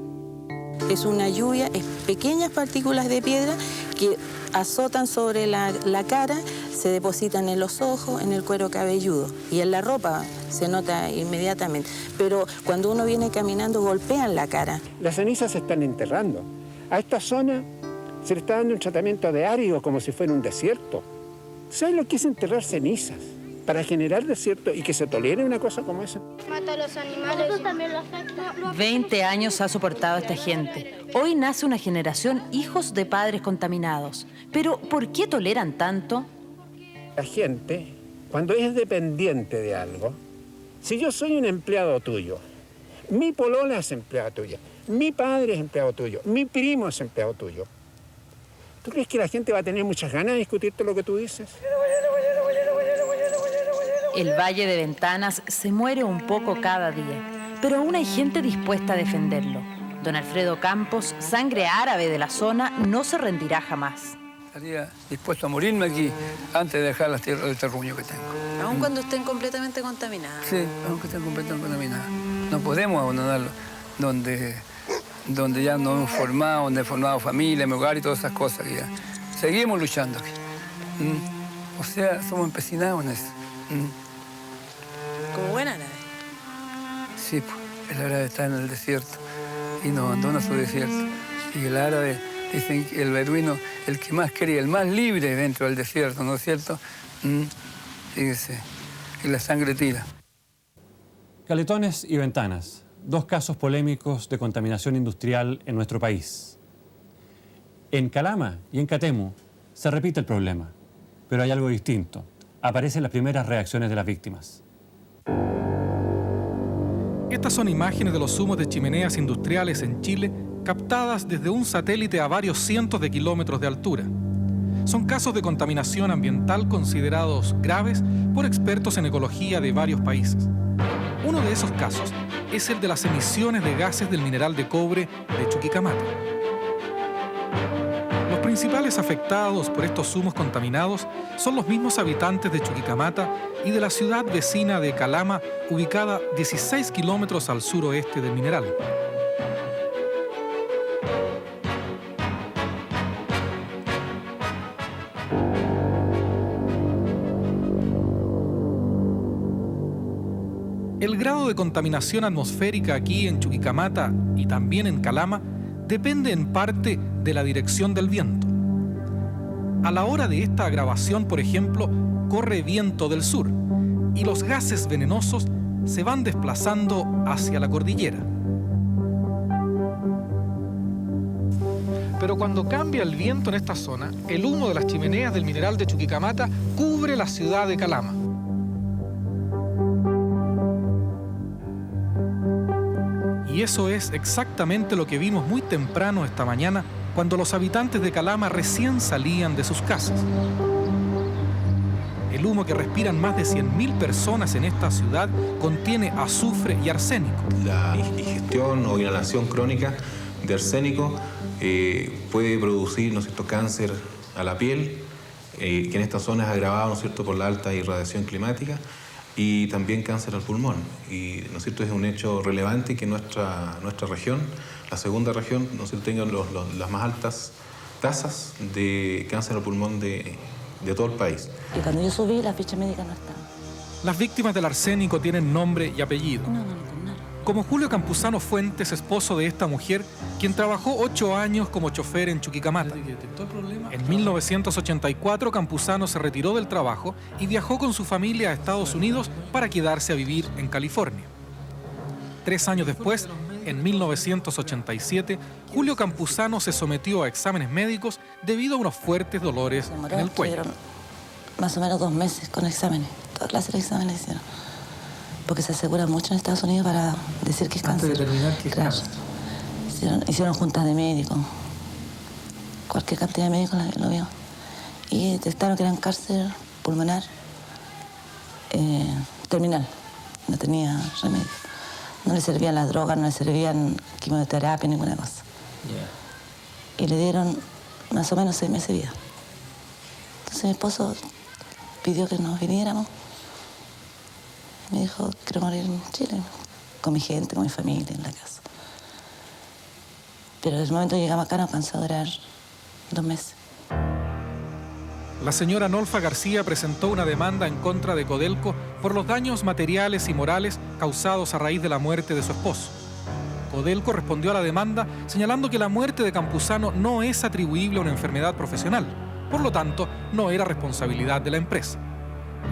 Speaker 1: Es una lluvia, es pequeñas partículas de piedra que azotan sobre la cara, se depositan en los ojos, en el cuero cabelludo y en la ropa se nota inmediatamente. Pero cuando uno viene caminando golpean la cara.
Speaker 5: Las cenizas se están enterrando. A esta zona se le está dando un tratamiento de árido como si fuera un desierto. ¿Sabes lo que es enterrar cenizas para generar desierto y que se tolere una cosa como esa?
Speaker 8: Mata a los animales. Eso también lo afecta.
Speaker 17: 20 años ha soportado esta gente. Hoy nace una generación hijos de padres contaminados. Pero, ¿por qué toleran tanto?
Speaker 5: La gente, cuando es dependiente de algo, si yo soy un empleado tuyo, mi polola es empleada tuya, mi padre es empleado tuyo, mi primo es empleado tuyo, ¿tú crees que la gente va a tener muchas ganas de discutirte lo que tú dices?
Speaker 17: El Valle de Ventanas se muere un poco cada día, pero aún hay gente dispuesta a defenderlo. Don Alfredo Campos, sangre árabe de la zona, no se rendirá jamás.
Speaker 6: Estaría dispuesto a morirme aquí antes de dejar las tierras del terruño que tengo.
Speaker 1: Aun cuando estén completamente contaminadas.
Speaker 6: Sí, aunque estén completamente contaminadas. No podemos abandonarlo donde ya nos hemos formado, donde he formado familia, mi hogar y todas esas cosas. Que ya. Seguimos luchando aquí. O sea, somos empecinados en eso.
Speaker 1: Como buen árabe.
Speaker 6: Sí, pues, el árabe está en el desierto y no abandona su desierto. Y el árabe, dicen que el beduino, el que más quería, el más libre dentro del desierto, ¿no es cierto? Fíjese, y la sangre tira.
Speaker 10: Caletones y ventanas. 2 casos polémicos de contaminación industrial en nuestro país. En Calama y en Catemu se repite el problema, pero hay algo distinto. Aparecen las primeras reacciones de las víctimas.
Speaker 11: Estas son imágenes de los humos de chimeneas industriales en Chile captadas desde un satélite a varios cientos de kilómetros de altura. Son casos de contaminación ambiental considerados graves por expertos en ecología de varios países. Uno de esos casos es el de las emisiones de gases del mineral de cobre de Chuquicamata. Los principales afectados por estos humos contaminados son los mismos habitantes de Chuquicamata y de la ciudad vecina de Calama, ubicada 16 kilómetros al suroeste del mineral. El grado de contaminación atmosférica aquí en Chuquicamata y también en Calama depende en parte de la dirección del viento. A la hora de esta grabación, por ejemplo, corre viento del sur y los gases venenosos se van desplazando hacia la cordillera. Pero cuando cambia el viento en esta zona, el humo de las chimeneas del mineral de Chuquicamata cubre la ciudad de Calama. Y eso es exactamente lo que vimos muy temprano esta mañana, cuando los habitantes de Calama recién salían de sus casas. El humo que respiran más de 100.000 personas en esta ciudad contiene azufre y arsénico.
Speaker 28: La ingestión o inhalación crónica de arsénico puede producir, ¿no es cierto?, cáncer a la piel, que en esta zona es agravado, ¿no es cierto?, por la alta irradiación climática, y también cáncer al pulmón. Y, ¿no es cierto?, es un hecho relevante que nuestra región, la segunda región, ¿no es cierto?, tenga las más altas tasas de cáncer al pulmón de todo el país.
Speaker 1: Y cuando yo subí, la ficha médica no estaba.
Speaker 11: Las víctimas del arsénico tienen nombre y apellido. Como Julio Campuzano Fuentes, esposo de esta mujer, quien trabajó 8 años como chofer en Chuquicamata. En 1984, Campuzano se retiró del trabajo y viajó con su familia a Estados Unidos para quedarse a vivir en California. 3 años después, en 1987, Julio Campuzano se sometió a exámenes médicos debido a unos fuertes dolores en el cuello.
Speaker 1: Más o menos 2 meses con exámenes, toda clase de exámenes hicieron.
Speaker 9: porque se asegura mucho en Estados Unidos para decir que es cáncer.
Speaker 11: Antes de determinar que es cáncer.
Speaker 9: Hicieron juntas de médicos. Cualquier cantidad de médicos lo vio. Y detectaron que era un cáncer pulmonar terminal. No tenía remedio. No le servían las drogas, no le servían quimioterapia, ninguna cosa. Y le dieron más o menos 6 meses de vida. Entonces mi esposo pidió que nos viniéramos. Me dijo, quiero morir en Chile, con mi gente, con mi familia, en la casa. Pero desde el momento que llegamos acá no alcanzó a durar 2 meses.
Speaker 11: La señora Nolfa García presentó una demanda en contra de Codelco por los daños materiales y morales causados a raíz de la muerte de su esposo. Codelco respondió a la demanda señalando que la muerte de Campuzano no es atribuible a una enfermedad profesional, por lo tanto, no era responsabilidad de la empresa.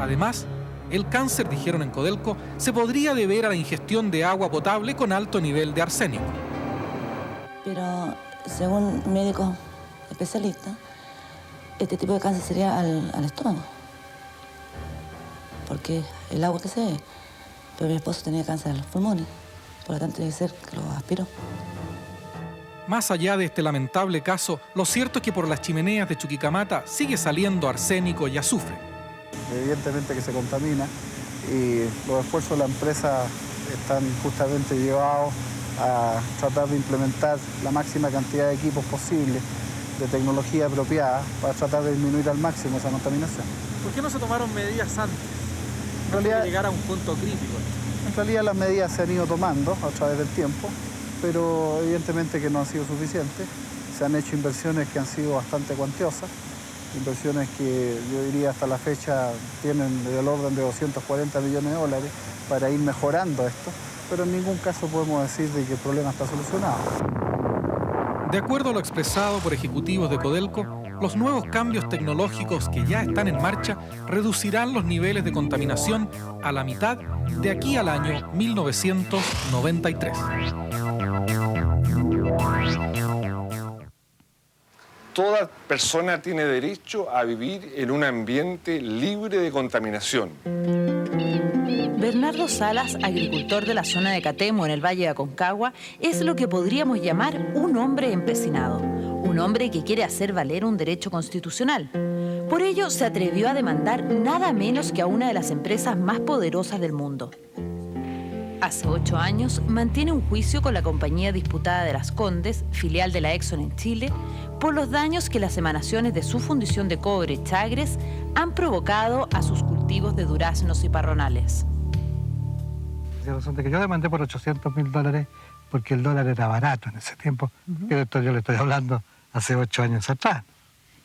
Speaker 11: Además, el cáncer, dijeron en Codelco, se podría deber a la ingestión de agua potable con alto nivel de arsénico.
Speaker 9: Pero según médicos especialistas, este tipo de cáncer sería al estómago, porque el agua que se bebe. Pero mi esposo tenía cáncer a los pulmones, por lo tanto debe ser que lo aspiró.
Speaker 11: Más allá de este lamentable caso, lo cierto es que por las chimeneas de Chuquicamata sigue saliendo arsénico y azufre.
Speaker 12: Evidentemente que se contamina y los esfuerzos de la empresa están justamente llevados a tratar de implementar la máxima cantidad de equipos posible, de tecnología apropiada, para tratar de disminuir al máximo esa contaminación.
Speaker 11: ¿Por qué no se tomaron medidas antes?
Speaker 12: En realidad,
Speaker 11: llegar a un punto crítico.
Speaker 12: En realidad las medidas se han ido tomando a través del tiempo, pero evidentemente que no han sido suficientes. Se han hecho inversiones que han sido bastante cuantiosas, inversiones que yo diría hasta la fecha tienen del orden de 240 millones de dólares para ir mejorando esto, pero en ningún caso podemos decir de que el problema está solucionado.
Speaker 11: De acuerdo a lo expresado por ejecutivos de Codelco, los nuevos cambios tecnológicos que ya están en marcha reducirán los niveles de contaminación a la mitad de aquí al año 1993.
Speaker 14: Toda persona tiene derecho a vivir en un ambiente libre de contaminación.
Speaker 3: Bernardo Salas, agricultor de la zona de Catemo, en el Valle de Aconcagua, es lo que podríamos llamar un hombre empecinado. Un hombre que quiere hacer valer un derecho constitucional. Por ello, se atrevió a demandar nada menos que a una de las empresas más poderosas del mundo. Hace 8 años, mantiene un juicio con la compañía disputada de Las Condes, filial de la Exxon en Chile, por los daños que las emanaciones de su fundición de cobre Chagres han provocado a sus cultivos de duraznos y parronales.
Speaker 15: Que yo demandé por $800.000 porque el dólar era barato en ese tiempo, pero esto yo le estoy hablando hace 8 años atrás.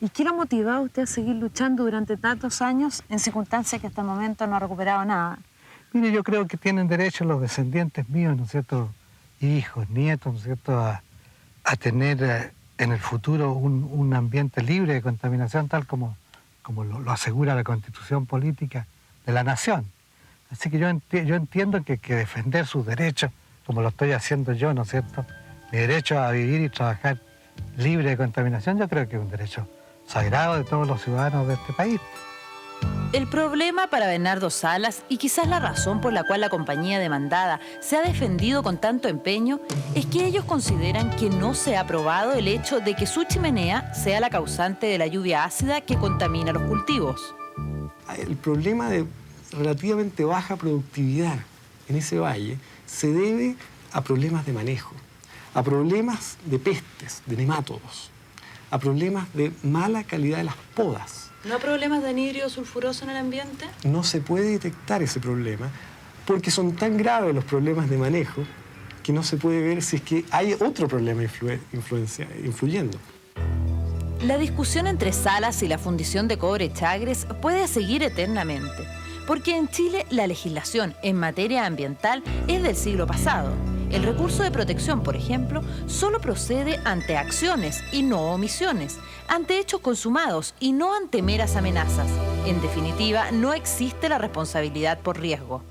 Speaker 3: ¿Y qué lo motivó a usted a seguir luchando durante tantos años en circunstancias que hasta el momento no ha recuperado nada?
Speaker 15: Mire, yo creo que tienen derecho los descendientes míos, ¿no es cierto?, hijos, nietos, ¿no es cierto?, a tener en el futuro un ambiente libre de contaminación tal como lo asegura la Constitución Política de la Nación. Así que yo entiendo que defender sus derechos, como lo estoy haciendo yo, ¿no es cierto?, mi derecho a vivir y trabajar libre de contaminación, yo creo que es un derecho sagrado de todos los ciudadanos de este país.
Speaker 3: El problema para Bernardo Salas, y quizás la razón por la cual la compañía demandada se ha defendido con tanto empeño, es que ellos consideran que no se ha probado el hecho de que su chimenea sea la causante de la lluvia ácida que contamina los cultivos.
Speaker 16: El problema de relativamente baja productividad en ese valle se debe a problemas de manejo, a problemas de pestes, de nemátodos, a problemas de mala calidad de las podas.
Speaker 3: ¿No hay problemas de anhídrido sulfuroso en el ambiente?
Speaker 16: No se puede detectar ese problema porque son tan graves los problemas de manejo que no se puede ver si es que hay otro problema influyendo.
Speaker 3: La discusión entre Salas y la fundición de cobre Chagres puede seguir eternamente, porque en Chile la legislación en materia ambiental es del siglo pasado. El recurso de protección, por ejemplo, solo procede ante acciones y no omisiones, ante hechos consumados y no ante meras amenazas. En definitiva, no existe la responsabilidad por riesgo.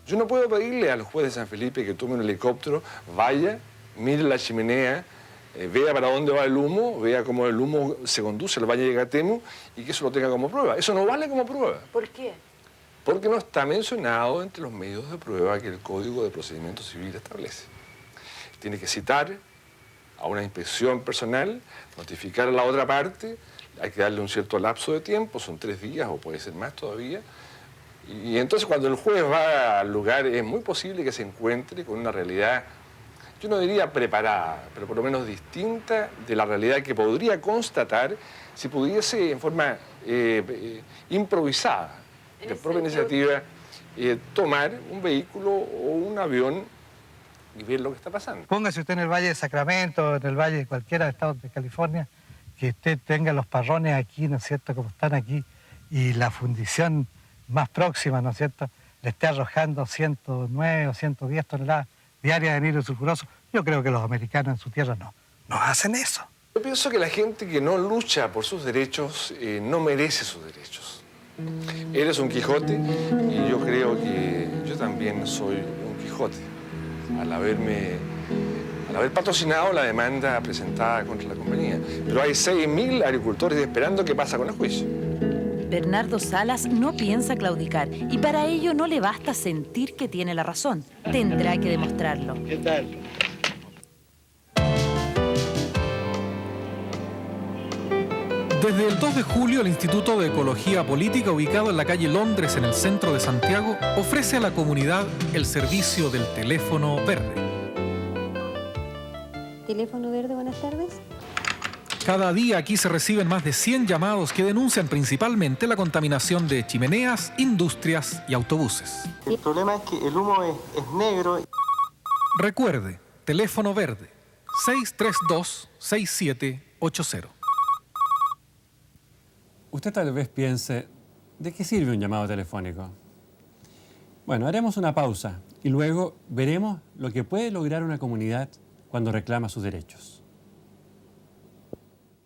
Speaker 14: Yo no puedo pedirle al juez de San Felipe que tome un helicóptero, vaya, mire la chimenea, vea para dónde va el humo, vea cómo el humo se conduce al Valle de Catemo y que eso lo tenga como prueba. Eso no vale como prueba.
Speaker 3: ¿Por qué?
Speaker 14: porque no está mencionado entre los medios de prueba que el Código de Procedimiento Civil establece. Tiene que citar a una inspección personal, notificar a la otra parte, hay que darle un cierto lapso de tiempo, son 3 días o puede ser más todavía. Y entonces cuando el juez va al lugar es muy posible que se encuentre con una realidad, yo no diría preparada, pero por lo menos distinta de la realidad que podría constatar si pudiese en forma improvisada, de propia iniciativa, tomar un vehículo o un avión y ver lo que está pasando.
Speaker 15: Póngase usted en el Valle de Sacramento, en el Valle de cualquiera de estados de California, que usted tenga los parrones aquí, ¿no es cierto?, como están aquí, y la fundición más próxima, ¿no es cierto?, le esté arrojando 109 o 110 toneladas diarias de anhidro sulfuroso. Yo creo que los americanos en su tierra no hacen eso.
Speaker 14: Yo pienso que la gente que no lucha por sus derechos no merece sus derechos. Eres un Quijote y yo creo que yo también soy un Quijote al haber patrocinado la demanda presentada contra la compañía. Pero hay 6.000 agricultores esperando qué pasa con el juicio.
Speaker 3: Bernardo Salas no piensa claudicar y para ello no le basta sentir que tiene la razón. Tendrá que demostrarlo.
Speaker 15: ¿Qué tal?
Speaker 11: Desde el 2 de julio, el Instituto de Ecología Política, ubicado en la calle Londres, en el centro de Santiago, ofrece a la comunidad el servicio del teléfono verde.
Speaker 13: Teléfono verde, buenas tardes.
Speaker 11: Cada día aquí se reciben más de 100 llamados que denuncian principalmente la contaminación de chimeneas, industrias y autobuses.
Speaker 18: El problema es que el humo es negro.
Speaker 11: Recuerde, teléfono verde, 632-6780.
Speaker 10: Usted tal vez piense, ¿de qué sirve un llamado telefónico? Bueno, haremos una pausa y luego veremos lo que puede lograr una comunidad cuando reclama sus derechos.